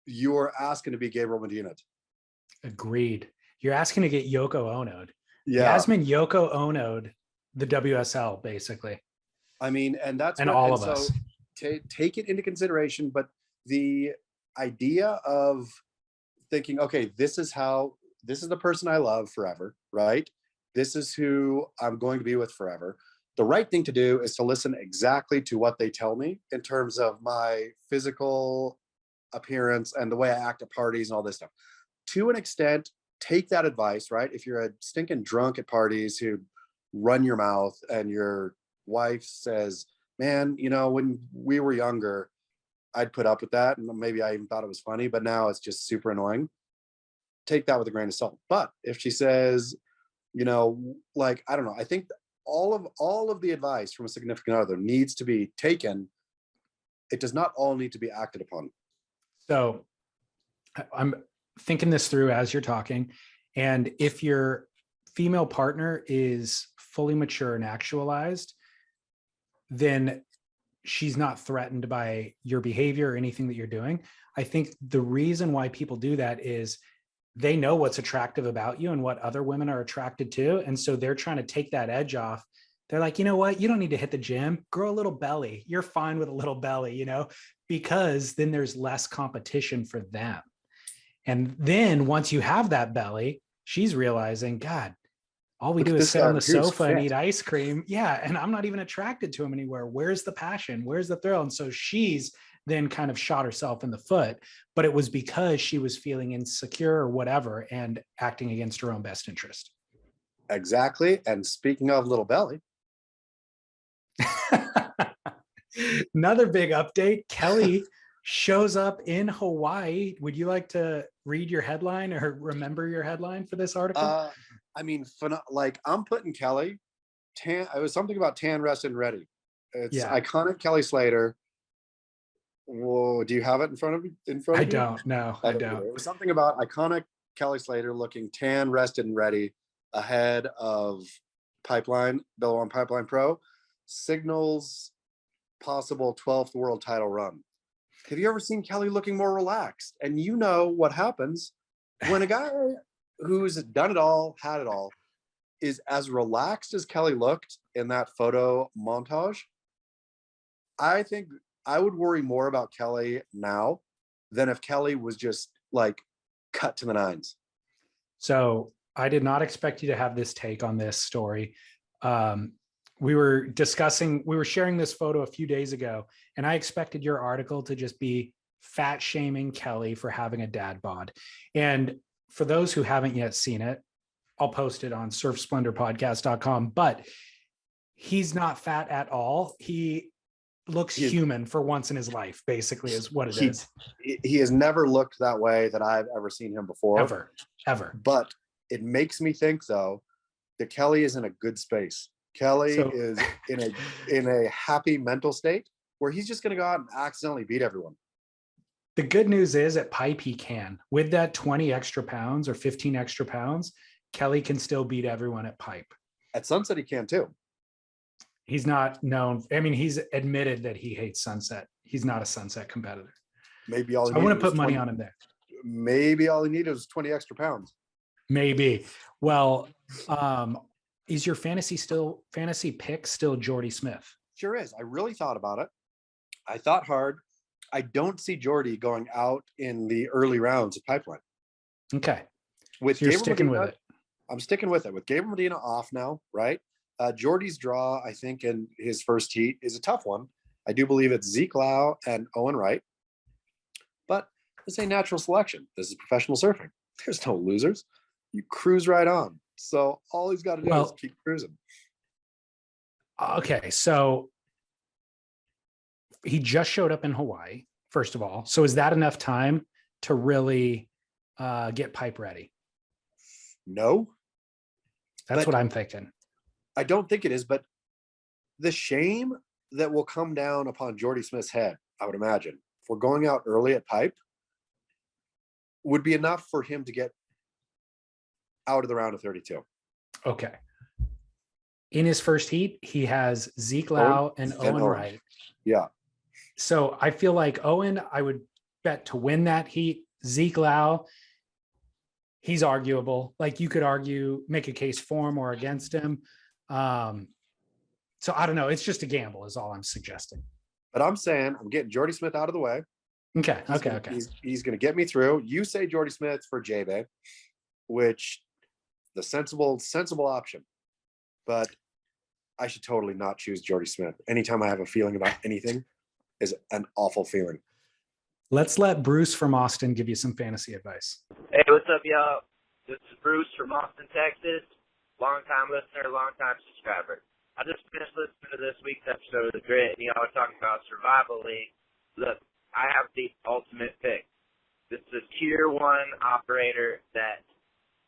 you're asking to be Gabriel Medina. Agreed. You're asking to get Yoko Ono'd. Yeah. Yasmin Yoko Ono'd the WSL, basically. I mean, and that's all of us. Take it into consideration, but the idea of thinking, okay, this is the person I love forever, right? This is who I'm going to be with forever. The right thing to do is to listen exactly to what they tell me in terms of my physical appearance and the way I act at parties and all this stuff. To an extent, take that advice, right? If you're a stinking drunk at parties who run your mouth and your wife says, man, you know, when we were younger, I'd put up with that. And maybe I even thought it was funny, but now it's just super annoying. Take that with a grain of salt. But if she says, you know, like, I don't know, I think all of the advice from a significant other needs to be taken. It does not all need to be acted upon. So I'm thinking this through as you're talking. And if your female partner is fully mature and actualized, then she's not threatened by your behavior or anything that you're doing. I think the reason why people do that is they know what's attractive about you and what other women are attracted to. And so they're trying to take that edge off. They're like, you know what? You don't need to hit the gym, grow a little belly. You're fine with a little belly, you know, because then there's less competition for them. And then once you have that belly, she's realizing, God, all we do is sit on the sofa and eat ice cream. Yeah. And I'm not even attracted to him anywhere. Where's the passion? Where's the thrill? And so she's then kind of shot herself in the foot, but it was because she was feeling insecure or whatever and acting against her own best interest. Exactly. And speaking of little belly. Another big update. Kelly shows up in Hawaii. Would you like to read your headline or remember your headline for this article? I mean, like I'm putting Kelly, it was something about tan, rest, and ready. It's iconic Kelly Slater. Whoa, do you have it in front of you? I don't. No, I don't. It was something about iconic Kelly Slater looking tan, rested, and ready ahead of Pipeline, Bill on Pipeline Pro, signals possible 12th world title run. Have you ever seen Kelly looking more relaxed? And you know what happens when a guy who's done it all, had it all, is as relaxed as Kelly looked in that photo montage. I think I would worry more about Kelly now than if Kelly was just like cut to the nines. So I did not expect you to have this take on this story. We were sharing this photo a few days ago, and I expected your article to just be fat shaming Kelly for having a dad bod. And for those who haven't yet seen it, I'll post it on surfsplendorpodcast.com, but he's not fat at all. He looks human for once in his life, basically, is what it is. He has never looked that way that I've ever seen him before. Ever. But it makes me think, though, that Kelly is in a good space. Kelly is in a happy mental state where he's just going to go out and accidentally beat everyone. The good news is at Pipe he can. With that 20 extra pounds or 15 extra pounds, Kelly can still beat everyone at Pipe. At Sunset he can too. He's not known. I mean, he's admitted that he hates Sunset. He's not a Sunset competitor. Maybe all I want to put money on him there. Maybe all he needed was 20 extra pounds. Maybe. Well, is your fantasy pick still Jordy Smith? Sure is. I really thought about it. I thought hard. I don't see Jordy going out in the early rounds of Pipeline. Okay. With so you're sticking with it. I'm sticking with it. With Gabe Medina off now, right? Jordy's draw, I think, in his first heat is a tough one. I do believe it's Zeke Lau and Owen Wright. But it's a natural selection. This is professional surfing. There's no losers. You cruise right on. So all he's got to do is keep cruising. Okay, so he just showed up in Hawaii, first of all. So is that enough time to really get Pipe ready? No. That's what I'm thinking. I don't think it is, but the shame that will come down upon Jordy Smith's head, I would imagine, for going out early at Pipe would be enough for him to get out of the round of 32. Okay. In his first heat, he has Zeke Lau and Owen Wright. Yeah. So I feel like Owen, I would bet to win that heat. Zeke Lau, he's arguable. Like you could make a case for him or against him. So I don't know. It's just a gamble is all I'm suggesting. But I'm saying I'm getting Jordy Smith out of the way. Okay. He's going to get me through. You say Jordy Smith for J-Bay, which the sensible option. But I should totally not choose Jordy Smith. Anytime I have a feeling about anything is an awful feeling. Let's let Bruce from Austin give you some fantasy advice. Hey, what's up, y'all? This is Bruce from Austin, Texas. Long-time listener, long-time subscriber. I just finished listening to this week's episode of The Grit, and y'all were talking about Survival League. Look, I have the ultimate pick. This is a tier 1 operator that,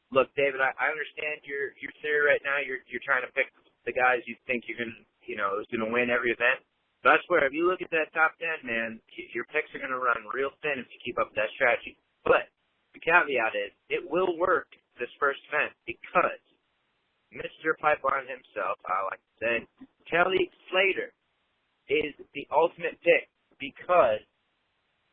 look, David, I understand your theory right now. You're trying to pick the guys you think you're going to, is going to win every event. But I swear, if you look at that top 10, man, your picks are going to run real thin if you keep up that strategy. But the caveat is, it will work this first event because Mr. Pipeline himself, I like to say, Kelly Slater is the ultimate pick because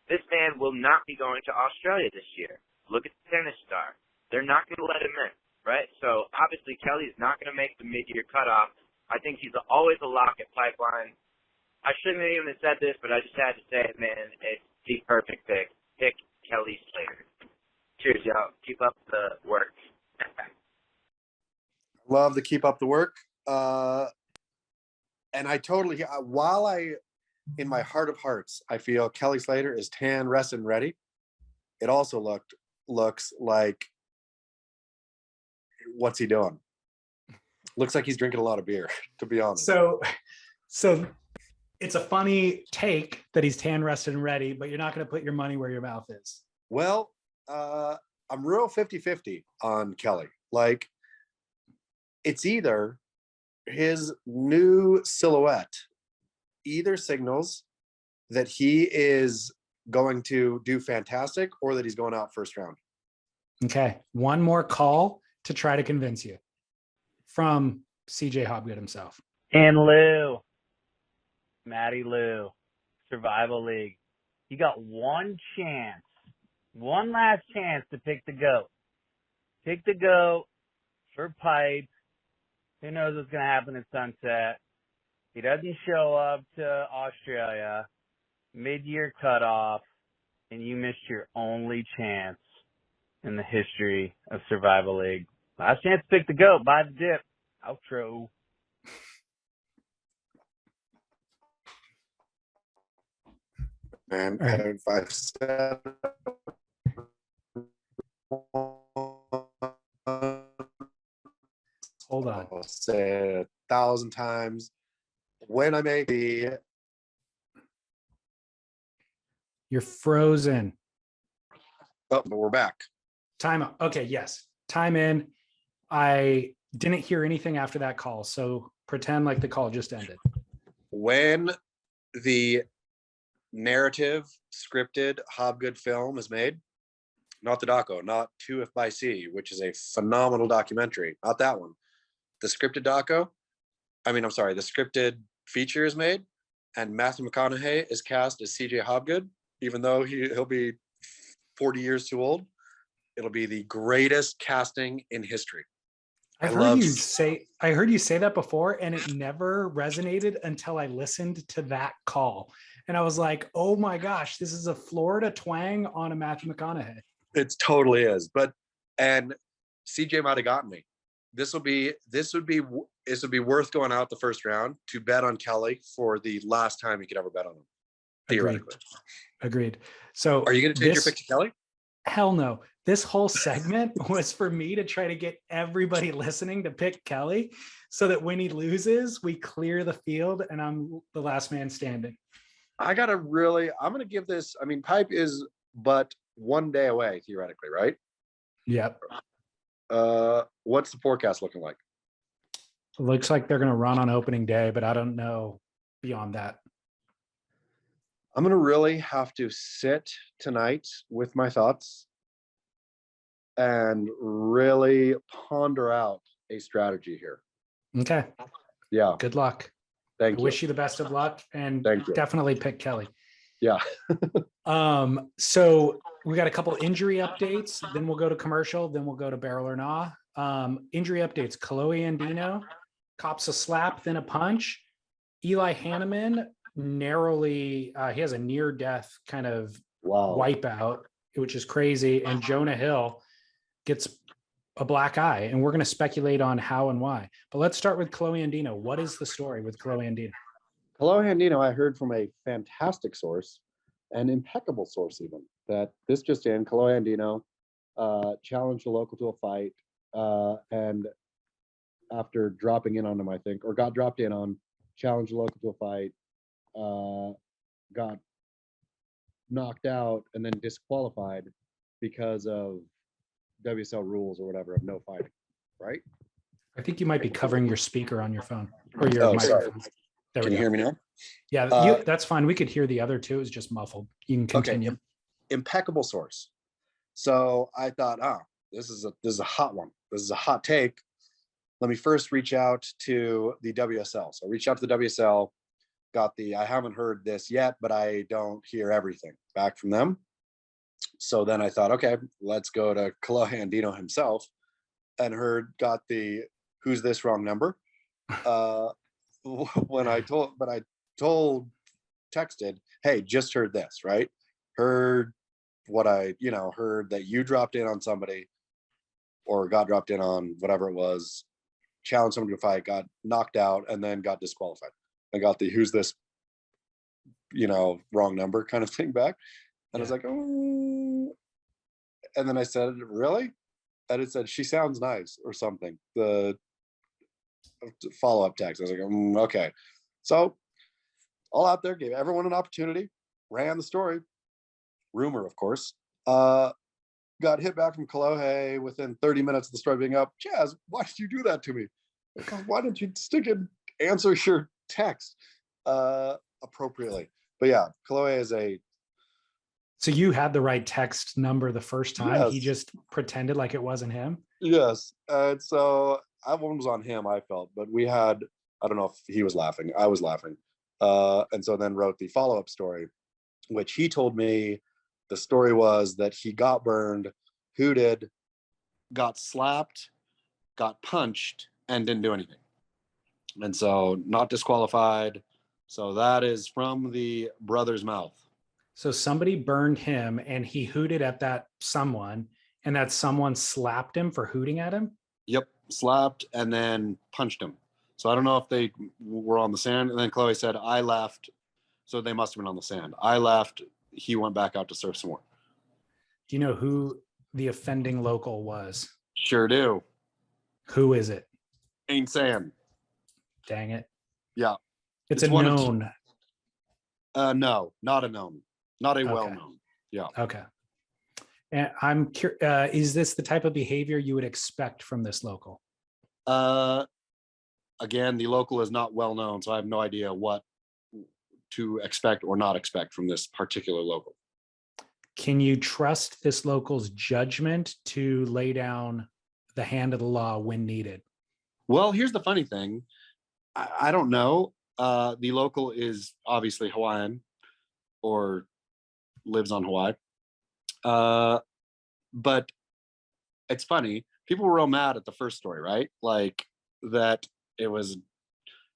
this man will not be going to Australia this year. Look at the tennis star. They're not going to let him in, right? So obviously Kelly's not going to make the mid-year cutoff. I think he's always a lock at Pipeline. I shouldn't have even said this, but I just had to say it, man. It's the perfect pick. Pick Kelly Slater. Cheers, y'all. Keep up the work. Love to keep up the work. And I totally, while in my heart of hearts, I feel Kelly Slater is tan, rest, and ready. It also looks like, what's he doing? Looks like he's drinking a lot of beer, to be honest. So it's a funny take that he's tan, rested, and ready, but you're not going to put your money where your mouth is. Well, I'm real 50-50 on Kelly. Like, it's either his new silhouette either signals that he is going to do fantastic or that he's going out first round. Okay. One more call to try to convince you from CJ Hobgood himself. And Lou, Matty Lou, Survival League. You got one chance, one last chance to pick the GOAT. Pick the GOAT for Pipe. Who knows what's going to happen at Sunset? He doesn't show up to Australia, mid-year cutoff, and you missed your only chance in the history of Survival League. Last chance to pick the GOAT. Buy the dip. Outro. And right. if I said Hold on. I'll say it 1,000 times. When I make the... You're frozen. Oh, but we're back. Time out. Okay, yes. Time in. I didn't hear anything after that call, so pretend like the call just ended. When the narrative scripted Hobgood film is made, not the doco, not 2 If by Sea, which is a phenomenal documentary, not that one. The scripted doco, the scripted feature is made, and Matthew McConaughey is cast as CJ Hobgood, even though he'll be 40 years too old. It'll be the greatest casting in history. I heard you say that before, and it never resonated until I listened to that call. And I was like, oh my gosh, this is a Florida twang on a Matthew McConaughey. It totally is. And CJ might have gotten me. This would be worth going out the first round to bet on Kelly for the last time you could ever bet on him. Theoretically. Agreed. So are you going to change your pick to Kelly? Hell no. This whole segment was for me to try to get everybody listening to pick Kelly so that when he loses, we clear the field and I'm the last man standing. I'm going to give this, Pipe is but one day away, theoretically, right? Yep. What's the forecast looking like? It looks like they're going to run on opening day, but I don't know beyond that. I'm going to really have to sit tonight with my thoughts and really ponder out a strategy here. Okay. Yeah. Good luck. Thank you. Wish you the best of luck and definitely pick Kelly. Yeah. So we got a couple injury updates, then we'll go to commercial, then we'll go to Barrel or Nah. Injury updates: Kolohe Andino cops a slap, then a punch. Eli Hanneman narrowly, he has a near-death kind of wipeout, which is crazy. And Jonah Hill gets a black eye, and we're going to speculate on how and why. But let's start with Kolohe Andino. What is the story with Kolohe Andino? Kolohe Andino, I heard from a fantastic source, an impeccable source even, that this just in, Kolohe Andino challenged a local to a fight, and after dropping in on him, I think, or got dropped in on, challenged a local to a fight, got knocked out and then disqualified because of WSL rules or whatever of no fighting, right? I think you might be covering your speaker on your phone or your microphone. Can you hear me now? Yeah, that's fine. We could hear the other two. It's just muffled. You can continue. Okay. Impeccable source. So I thought, this is a hot one. This is a hot take. let me first reach out to the WSL. So I reached out to the WSL, got I haven't heard this yet, but I don't hear everything back from them. So then I thought, okay, let's go to Kolohe Andino himself, and got the who's this wrong number. When I texted, hey, just heard this, right? Heard what heard that you dropped in on somebody or got dropped in on whatever it was, challenged somebody to fight, got knocked out, and then got disqualified. I got the who's this, wrong number kind of thing back. And I was like, oh. And then I said, really? And it said, she sounds nice or something. The follow-up text. I was like, okay. So all out there, gave everyone an opportunity, ran the story. Rumor, of course. Got hit back from Kolohe within 30 minutes of the story being up. Chaz, why did you do that to me? Why didn't you stick and answer your text appropriately? But yeah, Kolohe is So you had the right text number the first time. Yes. He just pretended like it wasn't him. Yes. And so that one was on him, I felt, but I don't know if he was laughing. I was laughing. And so then wrote the follow-up story, which he told me the story was that he got burned, hooted, got slapped, got punched, and didn't do anything. And so not disqualified. So that is from the brother's mouth. So somebody burned him and he hooted at that someone, and that someone slapped him for hooting at him? Yep, slapped and then punched him. So I don't know if they were on the sand. And then Chloe said, I left. So they must have been on the sand. I left. He went back out to surf some more. Do you know who the offending local was? Sure do. Who is it? Ain't sand. Dang it. Yeah. It's a known. No, not a known. Not a Okay. well-known. Yeah. Okay. And I'm curious, is this the type of behavior you would expect from this local? Again, the local is not well known, so I have no idea what to expect or not expect from this particular local. Can you trust this local's judgment to lay down the hand of the law when needed? Well, here's the funny thing. I don't know. The local is obviously Hawaiian or lives on Hawaii. But it's funny. People were real mad at the first story, right? Like that it was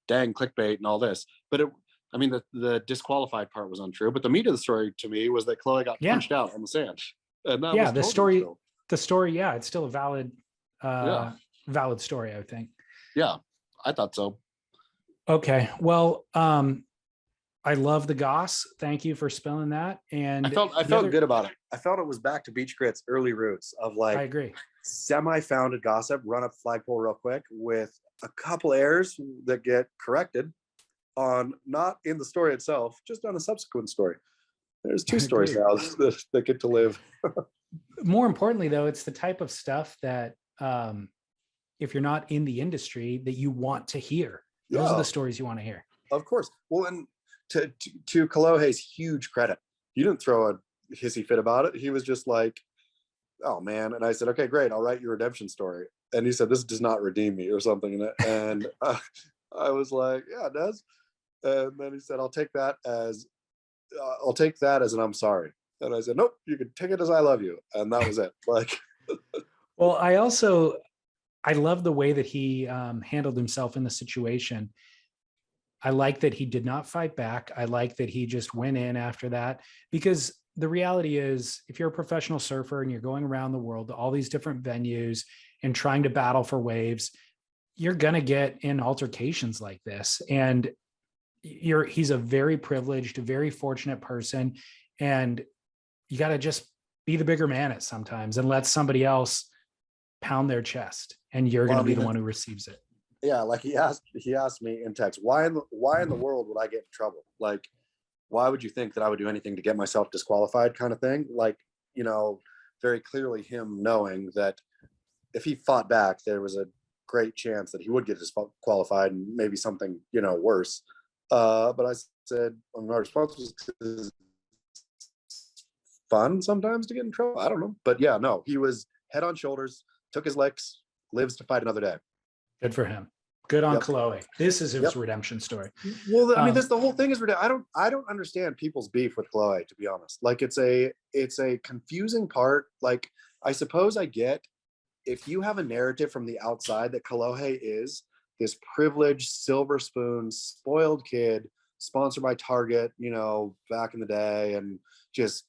dang clickbait and all this. But the disqualified part was untrue. But the meat of the story to me was that Chloe got punched out on the sand. And that was the story, yeah, it's still a valid story, I think. Yeah, I thought so. Okay. Well, I love the goss. Thank you for spilling that. And I felt good about it. I felt it was back to Beach Grit's early roots of I agree. Semi-founded gossip, run up flagpole real quick with a couple errors that get corrected on, not in the story itself, just on a subsequent story. There's two stories now that get to live. More importantly, though, it's the type of stuff that if you're not in the industry, that you want to hear. Those are the stories you want to hear. Of course. Well, and to Kolohe's huge credit, he didn't throw a hissy fit about it. He was just like, oh man. And I said, okay, great. I'll write your redemption story. And he said, this does not redeem me or something. And I was like, yeah, it does. And then he said, I'll take that as an I'm sorry. And I said, nope, you can take it as I love you. And that was it. Like, well, I love the way that he handled himself in the situation. I like that he did not fight back. I like that he just went in after that, because the reality is, if you're a professional surfer and you're going around the world to all these different venues and trying to battle for waves, you're going to get in altercations like this. And he's a very privileged, very fortunate person. And you got to just be the bigger man at sometimes and let somebody else pound their chest, and you're going to be the one who receives it. Yeah, like he asked me in text, why in the world would I get in trouble? Like, why would you think that I would do anything to get myself disqualified, kind of thing? Like, very clearly him knowing that if he fought back, there was a great chance that he would get disqualified and maybe something, worse. But I said, my response was, fun sometimes to get in trouble. I don't know. But yeah, no, he was head on shoulders, took his licks, lives to fight another day. Good for him. Good on Yep. Kolohe. This is his Yep. redemption story. Well, I mean, that's the whole thing is I don't understand people's beef with Kolohe, to be honest. Like it's a confusing part. Like I suppose I get if you have a narrative from the outside that Kolohe is this privileged silver spoon spoiled kid sponsored by Target, back in the day, and just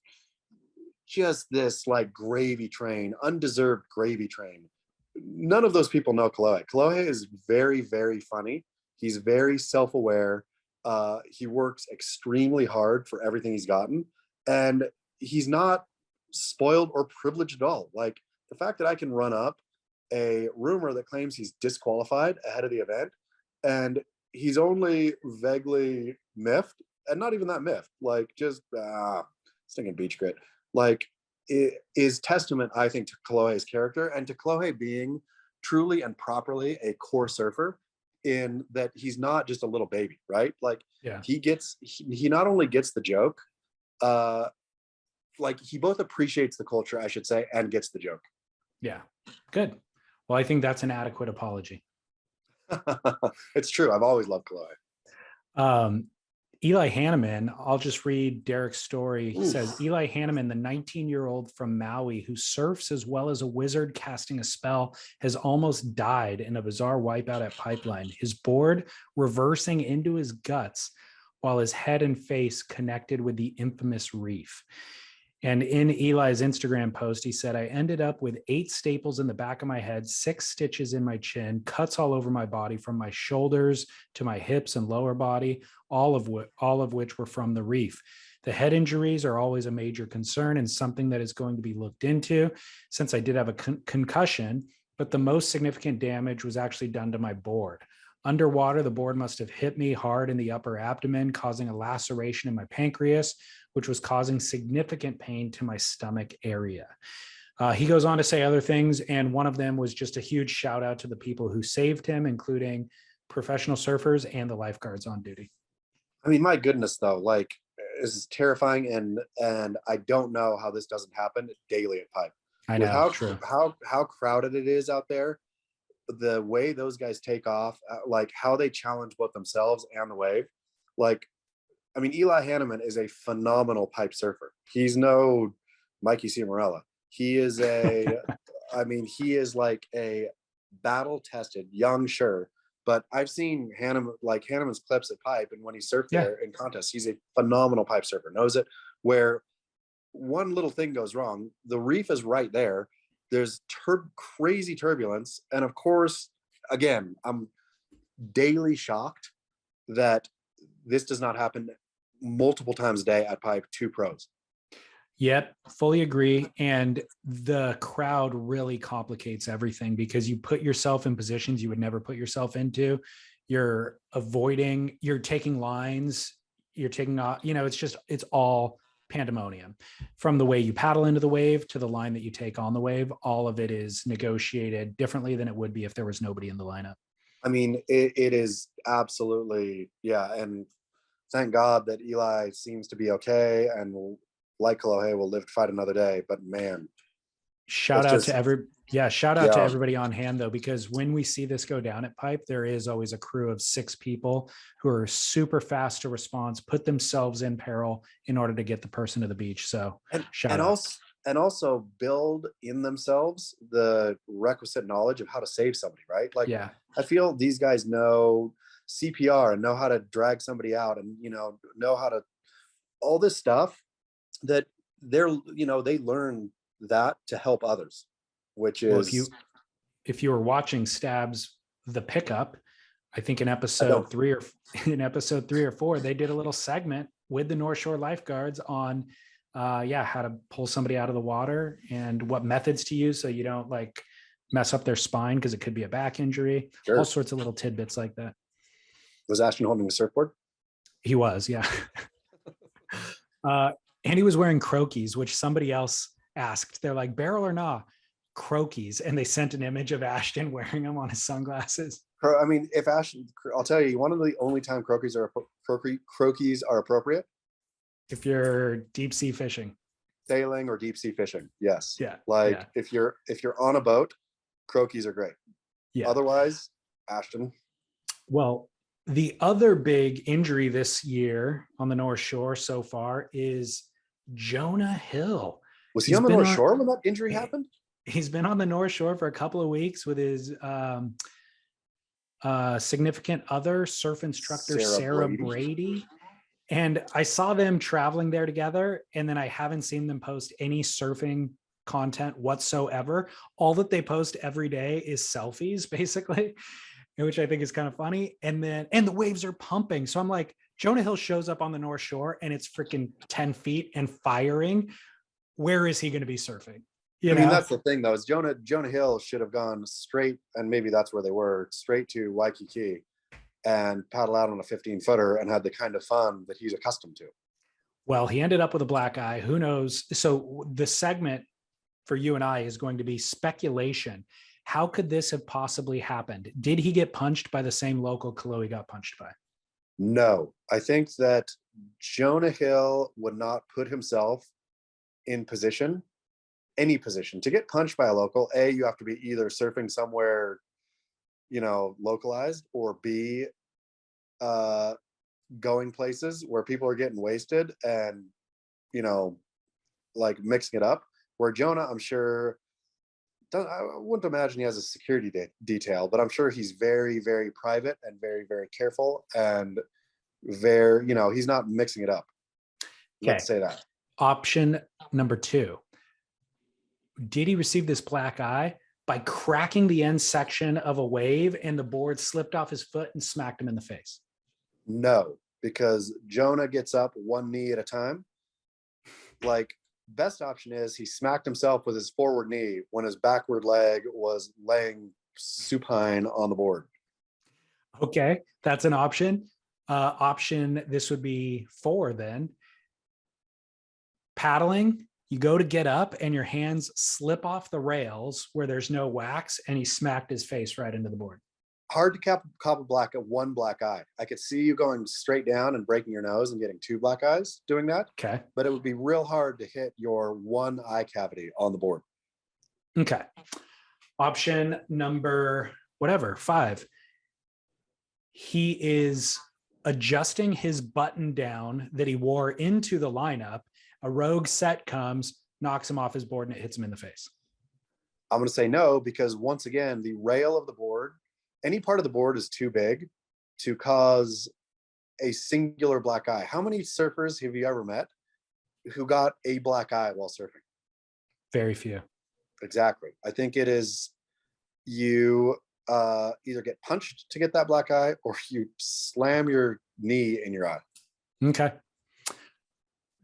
this like gravy train, undeserved gravy train. None of those people know Kolohe. Kolohe is very, very funny. He's very self-aware. He works extremely hard for everything he's gotten. And he's not spoiled or privileged at all. Like the fact that I can run up a rumor that claims he's disqualified ahead of the event, and he's only vaguely miffed, and not even that miffed, like just stinking beach grit. Like it is testament, I think, to Kolohe's character and to Kolohe being truly and properly a core surfer, in that he's not just a little baby, right? Like he not only gets the joke, like he both appreciates the culture, I should say, and gets the joke. Yeah, good. Well, I think that's an adequate apology. It's true. I've always loved Kolohe. Eli Hanneman, I'll just read Derek's story. He says, Eli Hanneman, the 19-year-old from Maui who surfs as well as a wizard casting a spell, has almost died in a bizarre wipeout at Pipeline, his board reversing into his guts while his head and face connected with the infamous reef. And in Eli's Instagram post, he said, I ended up with 8 staples in the back of my head, 6 stitches in my chin, cuts all over my body from my shoulders to my hips and lower body, all of which were from the reef. The head injuries are always a major concern and something that is going to be looked into, since I did have a concussion, but the most significant damage was actually done to my board. Underwater, the board must have hit me hard in the upper abdomen, causing a laceration in my pancreas, which was causing significant pain to my stomach area. He goes on to say other things, and one of them was just a huge shout out to the people who saved him, including professional surfers and the lifeguards on duty. I mean, my goodness, though, like, this is terrifying, and I don't know how this doesn't happen daily at Pipe. I know, how crowded it is out there, the way those guys take off, like how they challenge both themselves and the wave. Like, I mean, Eli Hanneman is a phenomenal pipe surfer. He's no Mikey Ciamarella. He is I mean, he is like a battle-tested, young, sure. But I've seen Hanneman's clips at Pipe, and when he surfed there in contests, he's a phenomenal pipe surfer, knows it. Where one little thing goes wrong, the reef is right there. There's crazy turbulence. And of course, again, I'm daily shocked that this does not happen multiple times a day at Pipe to pros. Yep, fully agree. And the crowd really complicates everything because you put yourself in positions you would never put yourself into. You're avoiding, you're taking lines, you're taking off, it's all pandemonium. From the way you paddle into the wave to the line that you take on the wave, all of it is negotiated differently than it would be if there was nobody in the lineup. I mean, it is absolutely, and thank God that Eli seems to be okay, and like Kolohe will live to fight another day. But man, shout out to everybody on hand, though, because when we see this go down at Pipe, there is always a crew of 6 people who are super fast to respond, put themselves in peril in order to get the person to the beach. So and also build in themselves the requisite knowledge of how to save somebody, right? Like, I feel these guys know CPR and know how to drag somebody out, and know how to all this stuff that they learn that to help others, which is, if you were watching Stabs the Pickup, I think in episode 3 or 4, they did a little segment with the North Shore lifeguards on how to pull somebody out of the water and what methods to use so you don't like mess up their spine because it could be a back injury. All sorts of little tidbits like that. Was Ashton holding a surfboard? He was, yeah. And he was wearing croquis, which somebody else asked. They're like, barrel or nah? Croquis. And they sent an image of Ashton wearing them on his sunglasses. I mean, if Ashton, I'll tell you, one of the only time croquis are appropriate. If you're deep sea fishing. Sailing or deep sea fishing. Yes. Yeah. If you're on a boat, croquis are great. Yeah. Otherwise, Ashton. Well, the other big injury this year on the North Shore so far is Jonah Hill. Was he on the North Shore when that injury happened? He's been on the North Shore for a couple of weeks with his significant other, surf instructor Sarah Brady. And I saw them traveling there together, and then I haven't seen them post any surfing content whatsoever. All that they post every day is selfies, basically, which I think is kind of funny. And the waves are pumping. So I'm like, Jonah Hill shows up on the North Shore and it's freaking 10 feet and firing. Where is he going to be surfing? I mean, that's the thing, though, is Jonah Hill should have gone straight, and maybe that's where they were, straight to Waikiki and paddle out on a 15-footer and had the kind of fun that he's accustomed to. Well, he ended up with a black eye. Who knows? So the segment for you and I is going to be speculation. How could this have possibly happened? Did he get punched by the same local Kolohe got punched by? No, I think that Jonah Hill would not put himself in position, any position, to get punched by a local. A, you have to be either surfing somewhere, localized, or B, going places where people are getting wasted and, like mixing it up. Where Jonah, I'm sure, I wouldn't imagine he has a security detail, but I'm sure he's very, very private and very, very careful, and he's not mixing it up. Okay. Let's say that. Option number 2. Did he receive this black eye by cracking the end section of a wave and the board slipped off his foot and smacked him in the face? No, because Jonah gets up one knee at a time. Like, best option is he smacked himself with his forward knee when his backward leg was laying supine on the board. Okay, that's an option. This would be 4 then. Paddling, you go to get up and your hands slip off the rails where there's no wax, and he smacked his face right into the board. Hard to cop one black eye. I could see you going straight down and breaking your nose and getting 2 black eyes doing that. Okay. But it would be real hard to hit your one eye cavity on the board. Okay. Option number 5. He is adjusting his button down that he wore into the lineup. A rogue set comes, knocks him off his board, and it hits him in the face. I'm going to say no, because once again, the rail of the board, any part of the board is too big to cause a singular black eye. How many surfers have you ever met who got a black eye while surfing? Very few. Exactly. I think it is you either get punched to get that black eye, or you slam your knee in your eye. Okay.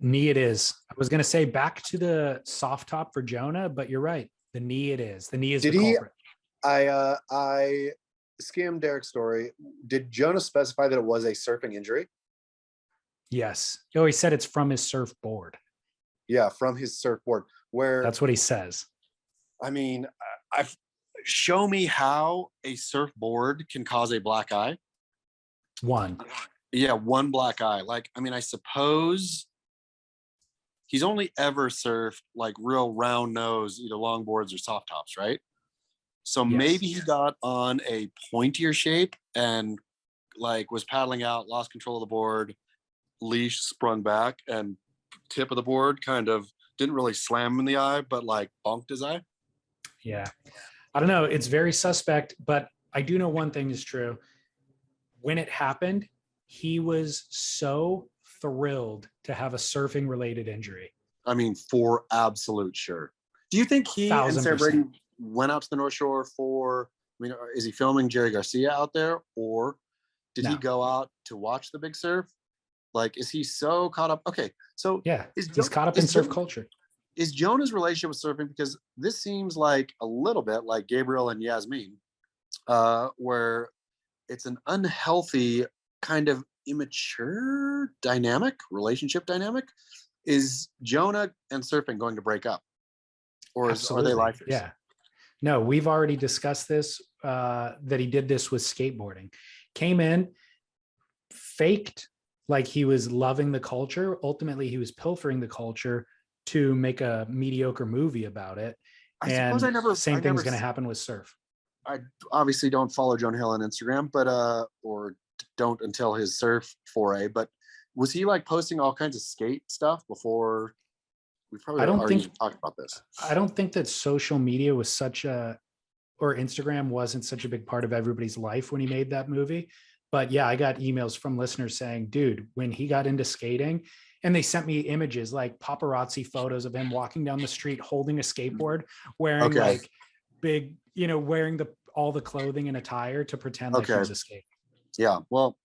Knee it is. I was going to say back to the soft top for Jonah, but you're right. The knee it is. The knee is the culprit. I skimmed Derek's story. Did Jonah specify that it was a surfing injury? Yes. Oh, he said it's from his surfboard. Yeah, from his surfboard. That's what he says. I mean, show me how a surfboard can cause a black eye. One black eye. Like, I mean, I suppose he's only ever surfed like real round nose, either longboards or soft tops, right? So maybe he got on a pointier shape and like was paddling out, lost control of the board, leash sprung back, and tip of the board kind of didn't really slam him in the eye, but like bonked his eye. Yeah. I don't know. It's very suspect, but I do know one thing is true. When it happened, he was so thrilled to have a surfing related injury. I mean, for absolute sure. Do you think he and Sarah Brady went out to the North Shore is he filming Jerry Garcia out there, or did he go out to watch the big surf? Like, is he so caught up? Okay. So yeah, he's caught up in surf culture. Is Jonah's relationship with surfing, because this seems like a little bit like Gabriel and Yasmin, where it's an unhealthy kind of immature relationship dynamic. Is Jonah and surfing going to break up, or are they lifers? Yeah, no, we've already discussed this, that he did this with skateboarding. Came in, faked like he was loving the culture. Ultimately, he was pilfering the culture to make a mediocre movie about it. Same thing's going to happen with surf. I obviously don't follow Jonah Hill on Instagram, but or don't until his surf foray. But was he like posting all kinds of skate stuff before? We've probably I don't already think talked about this. I don't think that social media was or Instagram wasn't such a big part of everybody's life when he made that movie. But yeah, I got emails from listeners saying, dude, when he got into skating, and they sent me images like paparazzi photos of him walking down the street holding a skateboard, wearing like big, wearing all the clothing and attire to pretend like he was a skater. Yeah. Well,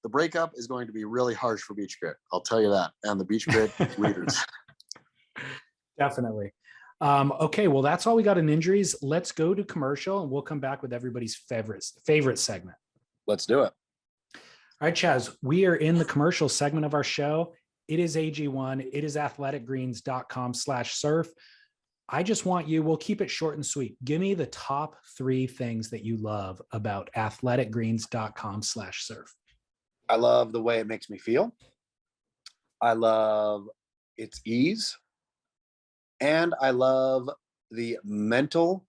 the breakup is going to be really harsh for Beach Grit. I'll tell you that. And the Beach Grit readers. Definitely. Okay, well, that's all we got in injuries. Let's go to commercial and we'll come back with everybody's favorite segment. Let's do it. All right, Chaz, we are in the commercial segment of our show. It is AG1. It is athleticgreens.com/surf. I just want we'll keep it short and sweet. Give me the top 3 things that you love about athleticgreens.com/surf. I love the way it makes me feel. I love its ease. And I love the mental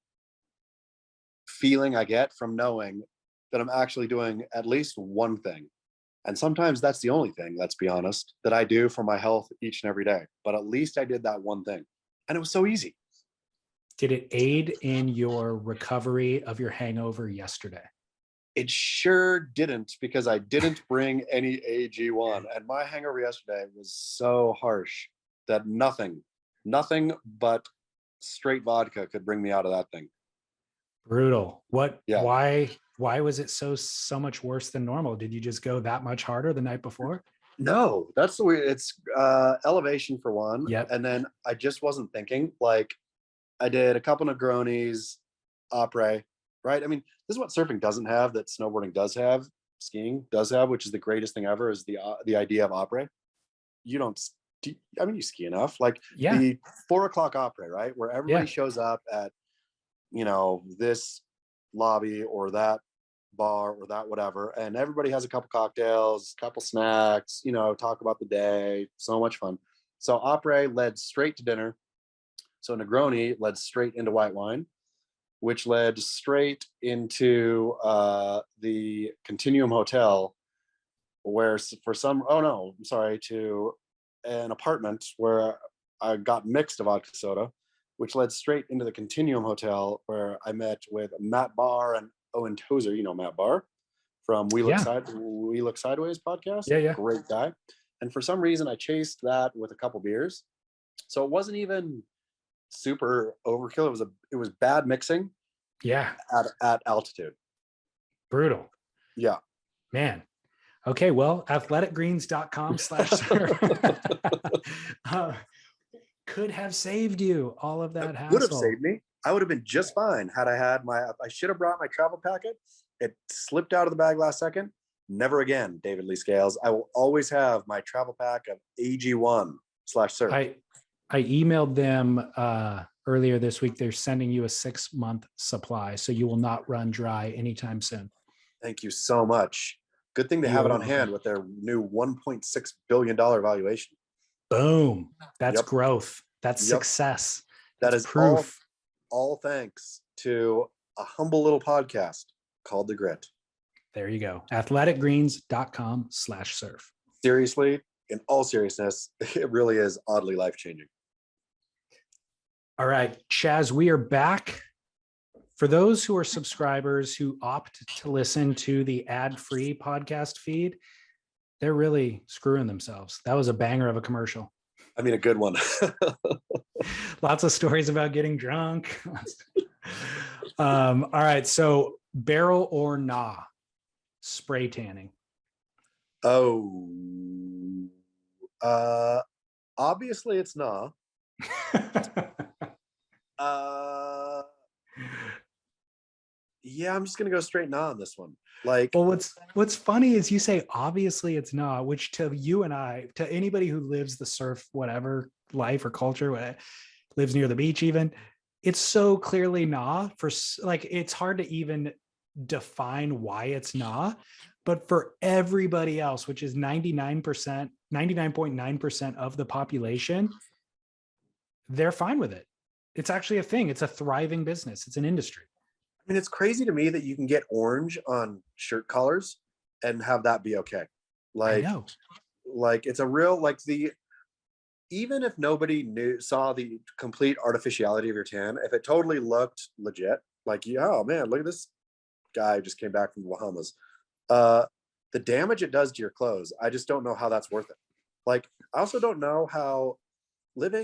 feeling I get from knowing that I'm actually doing at least one thing. And sometimes that's the only thing, let's be honest, that I do for my health each and every day. But at least I did that one thing. And it was so easy. Did it aid in your recovery of your hangover yesterday? It sure didn't, because I didn't bring any AG1. And my hangover yesterday was so harsh that nothing but straight vodka could bring me out of that thing. Brutal. Yeah. Why was it so much worse than normal? Did you just go that much harder the night before? No, that's the way. It's elevation for one. Yep. And then I just wasn't thinking. Like, I did a couple of Negronis, après, right? I mean, this is what surfing doesn't have that snowboarding does have, skiing does have, which is the greatest thing ever, is the idea of après. You don't, I mean, you ski enough. Like the 4 o'clock après, right? Where everybody shows up at, this lobby or that bar or that whatever, and everybody has a couple cocktails, couple snacks, talk about the day. So much fun. So après led straight to dinner. So Negroni led straight into white wine, which led straight into the Continuum Hotel, where to an apartment where I got mixed vodka soda, which led straight into the Continuum Hotel, where I met with Matt Barr and Owen Tozer. Matt Barr from We Look Sideways podcast. Yeah. Great guy. And for some reason, I chased that with a couple beers. So it wasn't even super overkill. It was bad mixing. Yeah. At altitude. Brutal. Yeah. Man. Okay, well, athleticgreens.com/surf could have saved you all of that hassle. Would have saved me. I would have been just fine had I had I should have brought my travel packet. It slipped out of the bag last second. Never again, David Lee Scales. I will always have my travel pack of AG1/surf. I emailed them earlier this week. They're sending you a 6-month supply, so you will not run dry anytime soon. Thank you so much. Good thing they have it on hand with their new $1.6 billion valuation. Boom. That's growth. That's success. That is proof. All thanks to a humble little podcast called The Grit. There you go. athleticgreens.com/surf. Seriously, in all seriousness, it really is oddly life-changing. All right, Chaz, we are back. For those who are subscribers who opt to listen to the ad-free podcast feed, they're really screwing themselves. That was a banger of a commercial. I mean, a good one. Lots of stories about getting drunk. All right, so barrel or nah, spray tanning. Oh, obviously it's nah. Yeah, I'm just gonna go straight nah on this one. Like, well, what's funny is you say obviously it's nah, which to you and I, to anybody who lives the surf whatever life or culture, lives near the beach even, it's so clearly nah. For like, it's hard to even define why it's nah. But for everybody else, which is 99.9% of the population, they're fine with it. It's actually a thing. It's a thriving business. It's an industry. I mean, it's crazy to me that you can get orange on shirt collars and have that be okay. Like, I know. like it's a real, like even if nobody saw the complete artificiality of your tan, if it totally looked legit, like, yeah, oh man, look at this guy just came back from the Bahamas. The damage it does to your clothes, I just don't know how that's worth it. Like, I also don't know how you live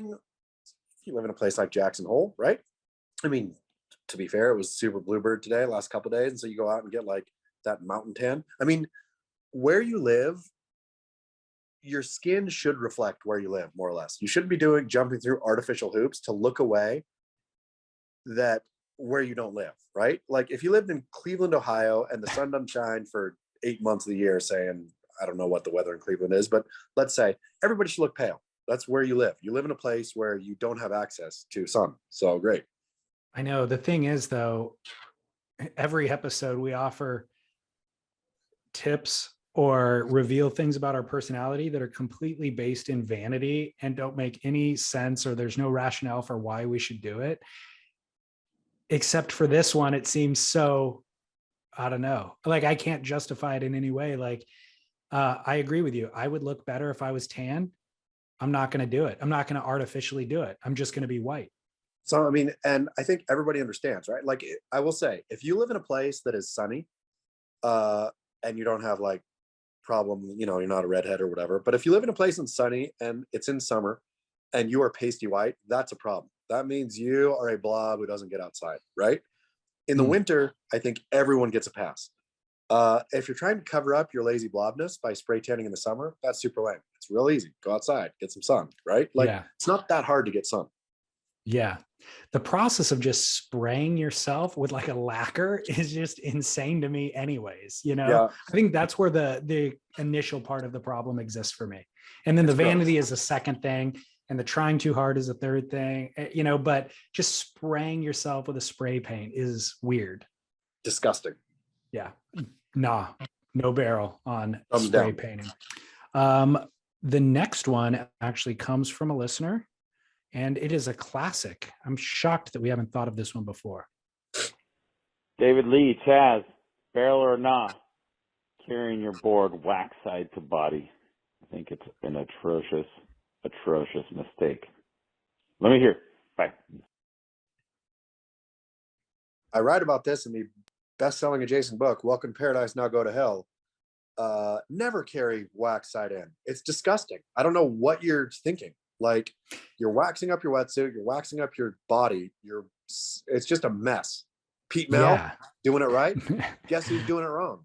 in a place like Jackson Hole, right? I mean, to be fair, it was super bluebird today, last couple of days. And so you go out and get like that mountain tan. I mean, where you live, your skin should reflect where you live, more or less. You shouldn't be jumping through artificial hoops to look away that where you don't live, right? Like if you lived in Cleveland, Ohio, and the sun doesn't shine for 8 months of the year, saying, I don't know what the weather in Cleveland is, but let's say everybody should look pale. That's where you live. You live in a place where you don't have access to sun. So great. I know. The thing is, though, every episode we offer tips or reveal things about our personality that are completely based in vanity and don't make any sense, or there's no rationale for why we should do it. Except for this one, it seems so, I don't know, like I can't justify it in any way. Like, I agree with you. I would look better if I was tan. I'm not going to do it. I'm not going to artificially do it. I'm just going to be white. So, I mean, and I think everybody understands, right? Like, I will say, if you live in a place that is sunny, and you don't have like problem, you're not a redhead or whatever, but if you live in a place that's sunny and it's in summer and you are pasty white, that's a problem. That means you are a blob who doesn't get outside, right? In the winter, I think everyone gets a pass. If you're trying to cover up your lazy blobness by spray tanning in the summer, that's super lame. It's real easy. Go outside, get some sun, right? Like, It's not that hard to get sun. Yeah. The process of just spraying yourself with like a lacquer is just insane to me anyways. Yeah. I think that's where the initial part of the problem exists for me. And then the vanity is a second thing. And the trying too hard is a third thing, but just spraying yourself with a spray paint is weird. Disgusting. Yeah. Nah, no barrel on Thumbs spray down. painting. The next one actually comes from a listener, and it is a classic. I'm shocked that we haven't thought of this one before. David Lee, Chaz, barrel or nah, carrying your board wax side to body. I think it's an atrocious mistake. Let me hear. Bye. I write about this in the best-selling adjacent book, Welcome to Paradise, Now Go to Hell. Never carry wax side in. It's disgusting. I don't know what you're thinking. Like, you're waxing up your wetsuit, you're waxing up your body. It's just a mess. Pete Mel doing it right. Guess who's doing it wrong?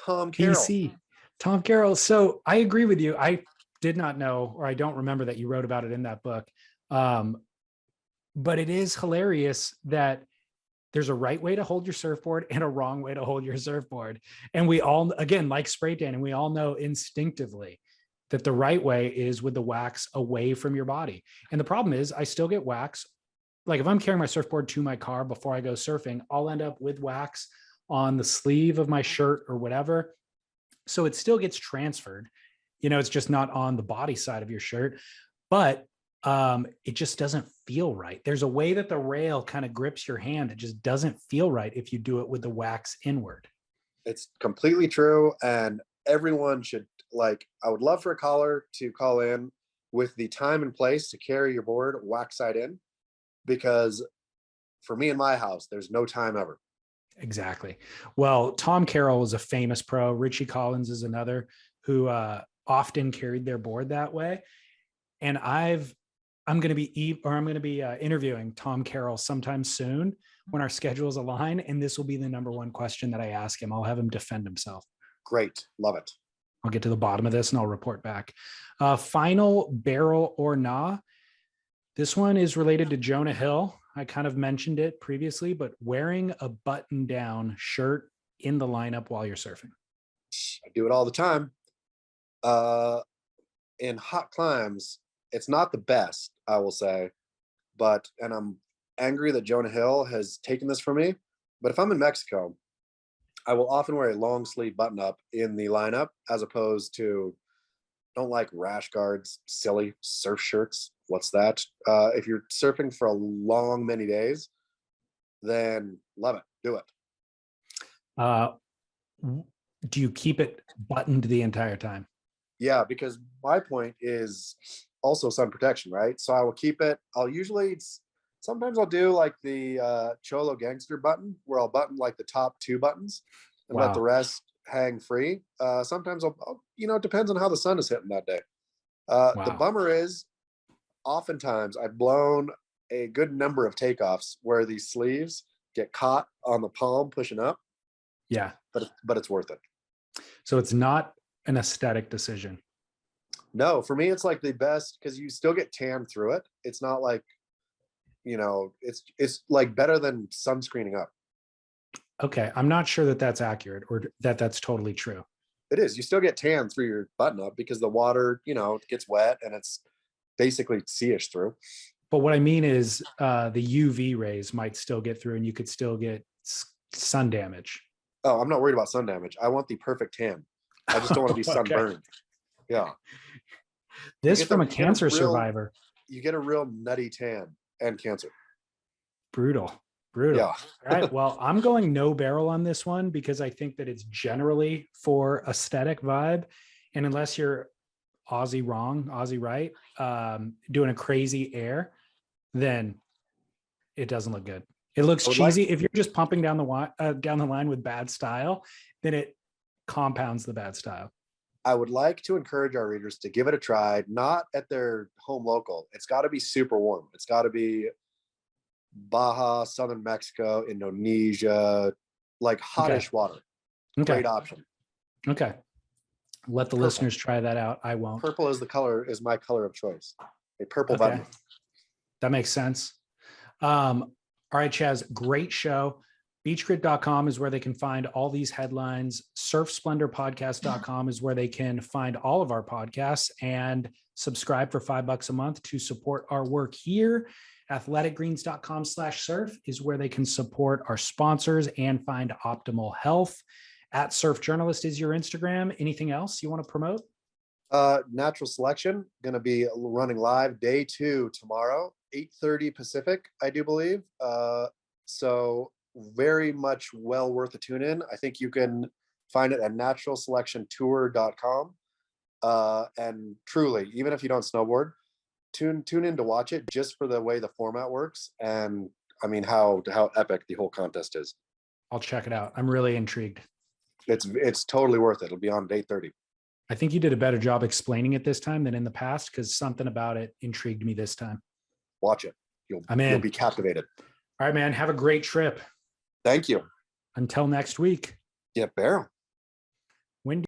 Tom Carroll. BC. Tom Carroll. So I agree with you. I did not know, or I don't remember that you wrote about it in that book. But it is hilarious that there's a right way to hold your surfboard and a wrong way to hold your surfboard. And we all, again, like spray tanning, we all know instinctively that the right way is with the wax away from your body. And the problem is I still get wax. Like if I'm carrying my surfboard to my car before I go surfing, I'll end up with wax on the sleeve of my shirt or whatever. So it still gets transferred. It's just not on the body side of your shirt, but it just doesn't feel right. There's a way that the rail kind of grips your hand. It just doesn't feel right if you do it with the wax inward. It's completely true. And everyone should, I would love for a caller to call in with the time and place to carry your board wax side in, because for me in my house, there's no time ever. Exactly. Well, Tom Carroll is a famous pro. Richie Collins is another who often carried their board that way. And I'm going to be interviewing Tom Carroll sometime soon when our schedules align. And this will be the number one question that I ask him. I'll have him defend himself. Great. Love it. I'll get to the bottom of this and I'll report back. Final barrel or nah. This one is related to Jonah Hill. I kind of mentioned it previously, but wearing a button down shirt in the lineup while you're surfing. I do it all the time. In hot climes, it's not the best, I will say, and I'm angry that Jonah Hill has taken this from me, but if I'm in Mexico, I will often wear a long sleeve button up in the lineup, as opposed to, don't like rash guards, silly surf shirts. What's that? If you're surfing for a long, many days, then love it. do it. Do you keep it buttoned the entire time? Yeah, because my point is also sun protection, right? So I will keep it. Sometimes I'll do like the Cholo Gangster button, where I'll button like the top 2 buttons and let the rest hang free. Sometimes it depends on how the sun is hitting that day. The bummer is, oftentimes I've blown a good number of takeoffs where these sleeves get caught on the palm pushing up. Yeah. But it's worth it. So it's not an aesthetic decision. No, for me, it's like the best, because you still get tan through it. It's not like, it's like better than sunscreening up. Okay. I'm not sure that that's accurate or that that's totally true. It is. You still get tan through your button up because the water, it gets wet and it's basically sea-ish through. But what I mean is the UV rays might still get through and you could still get sun damage. Oh, I'm not worried about sun damage. I want the perfect tan. I just don't want to be sunburned. Yeah. This from a cancer survivor. You get a real nutty tan and cancer. Brutal. Yeah. All right. Well, I'm going no barrel on this one because I think that it's generally for aesthetic vibe. And unless you're Aussie wrong, Aussie right, doing a crazy air, then it doesn't look good. It looks cheesy. If you're just pumping down the line with bad style, then it compounds the bad style. I would like to encourage our readers to give it a try, not at their home local. It's got to be super warm. It's got to be Baja, Southern Mexico, Indonesia, like hottish water. Okay. Great option. Okay. Let the listeners try that out. I won't. Purple is my color of choice. A purple button. That makes sense. All right, Chaz, great show. Beachgrit.com is where they can find all these headlines. Surfsplendorpodcast.com is where they can find all of our podcasts and subscribe for $5 a month to support our work here. Athleticgreens.com/surf is where they can support our sponsors and find optimal health. At Surf Journalist is your Instagram. Anything else you want to promote? Natural Selection, going to be running live day 2 tomorrow, 8:30 Pacific, I do believe. So very much well worth a tune in. I think you can find it at naturalselectiontour.com. And truly, even if you don't snowboard, tune in to watch it just for the way the format works. And I mean, how epic the whole contest is. I'll check it out. I'm really intrigued. It's totally worth it. It'll be on day 30. I think you did a better job explaining it this time than in the past, because something about it intrigued me this time. Watch it. You'll be captivated. All right, man. Have a great trip. Thank you. Until next week. Yeah, barrel.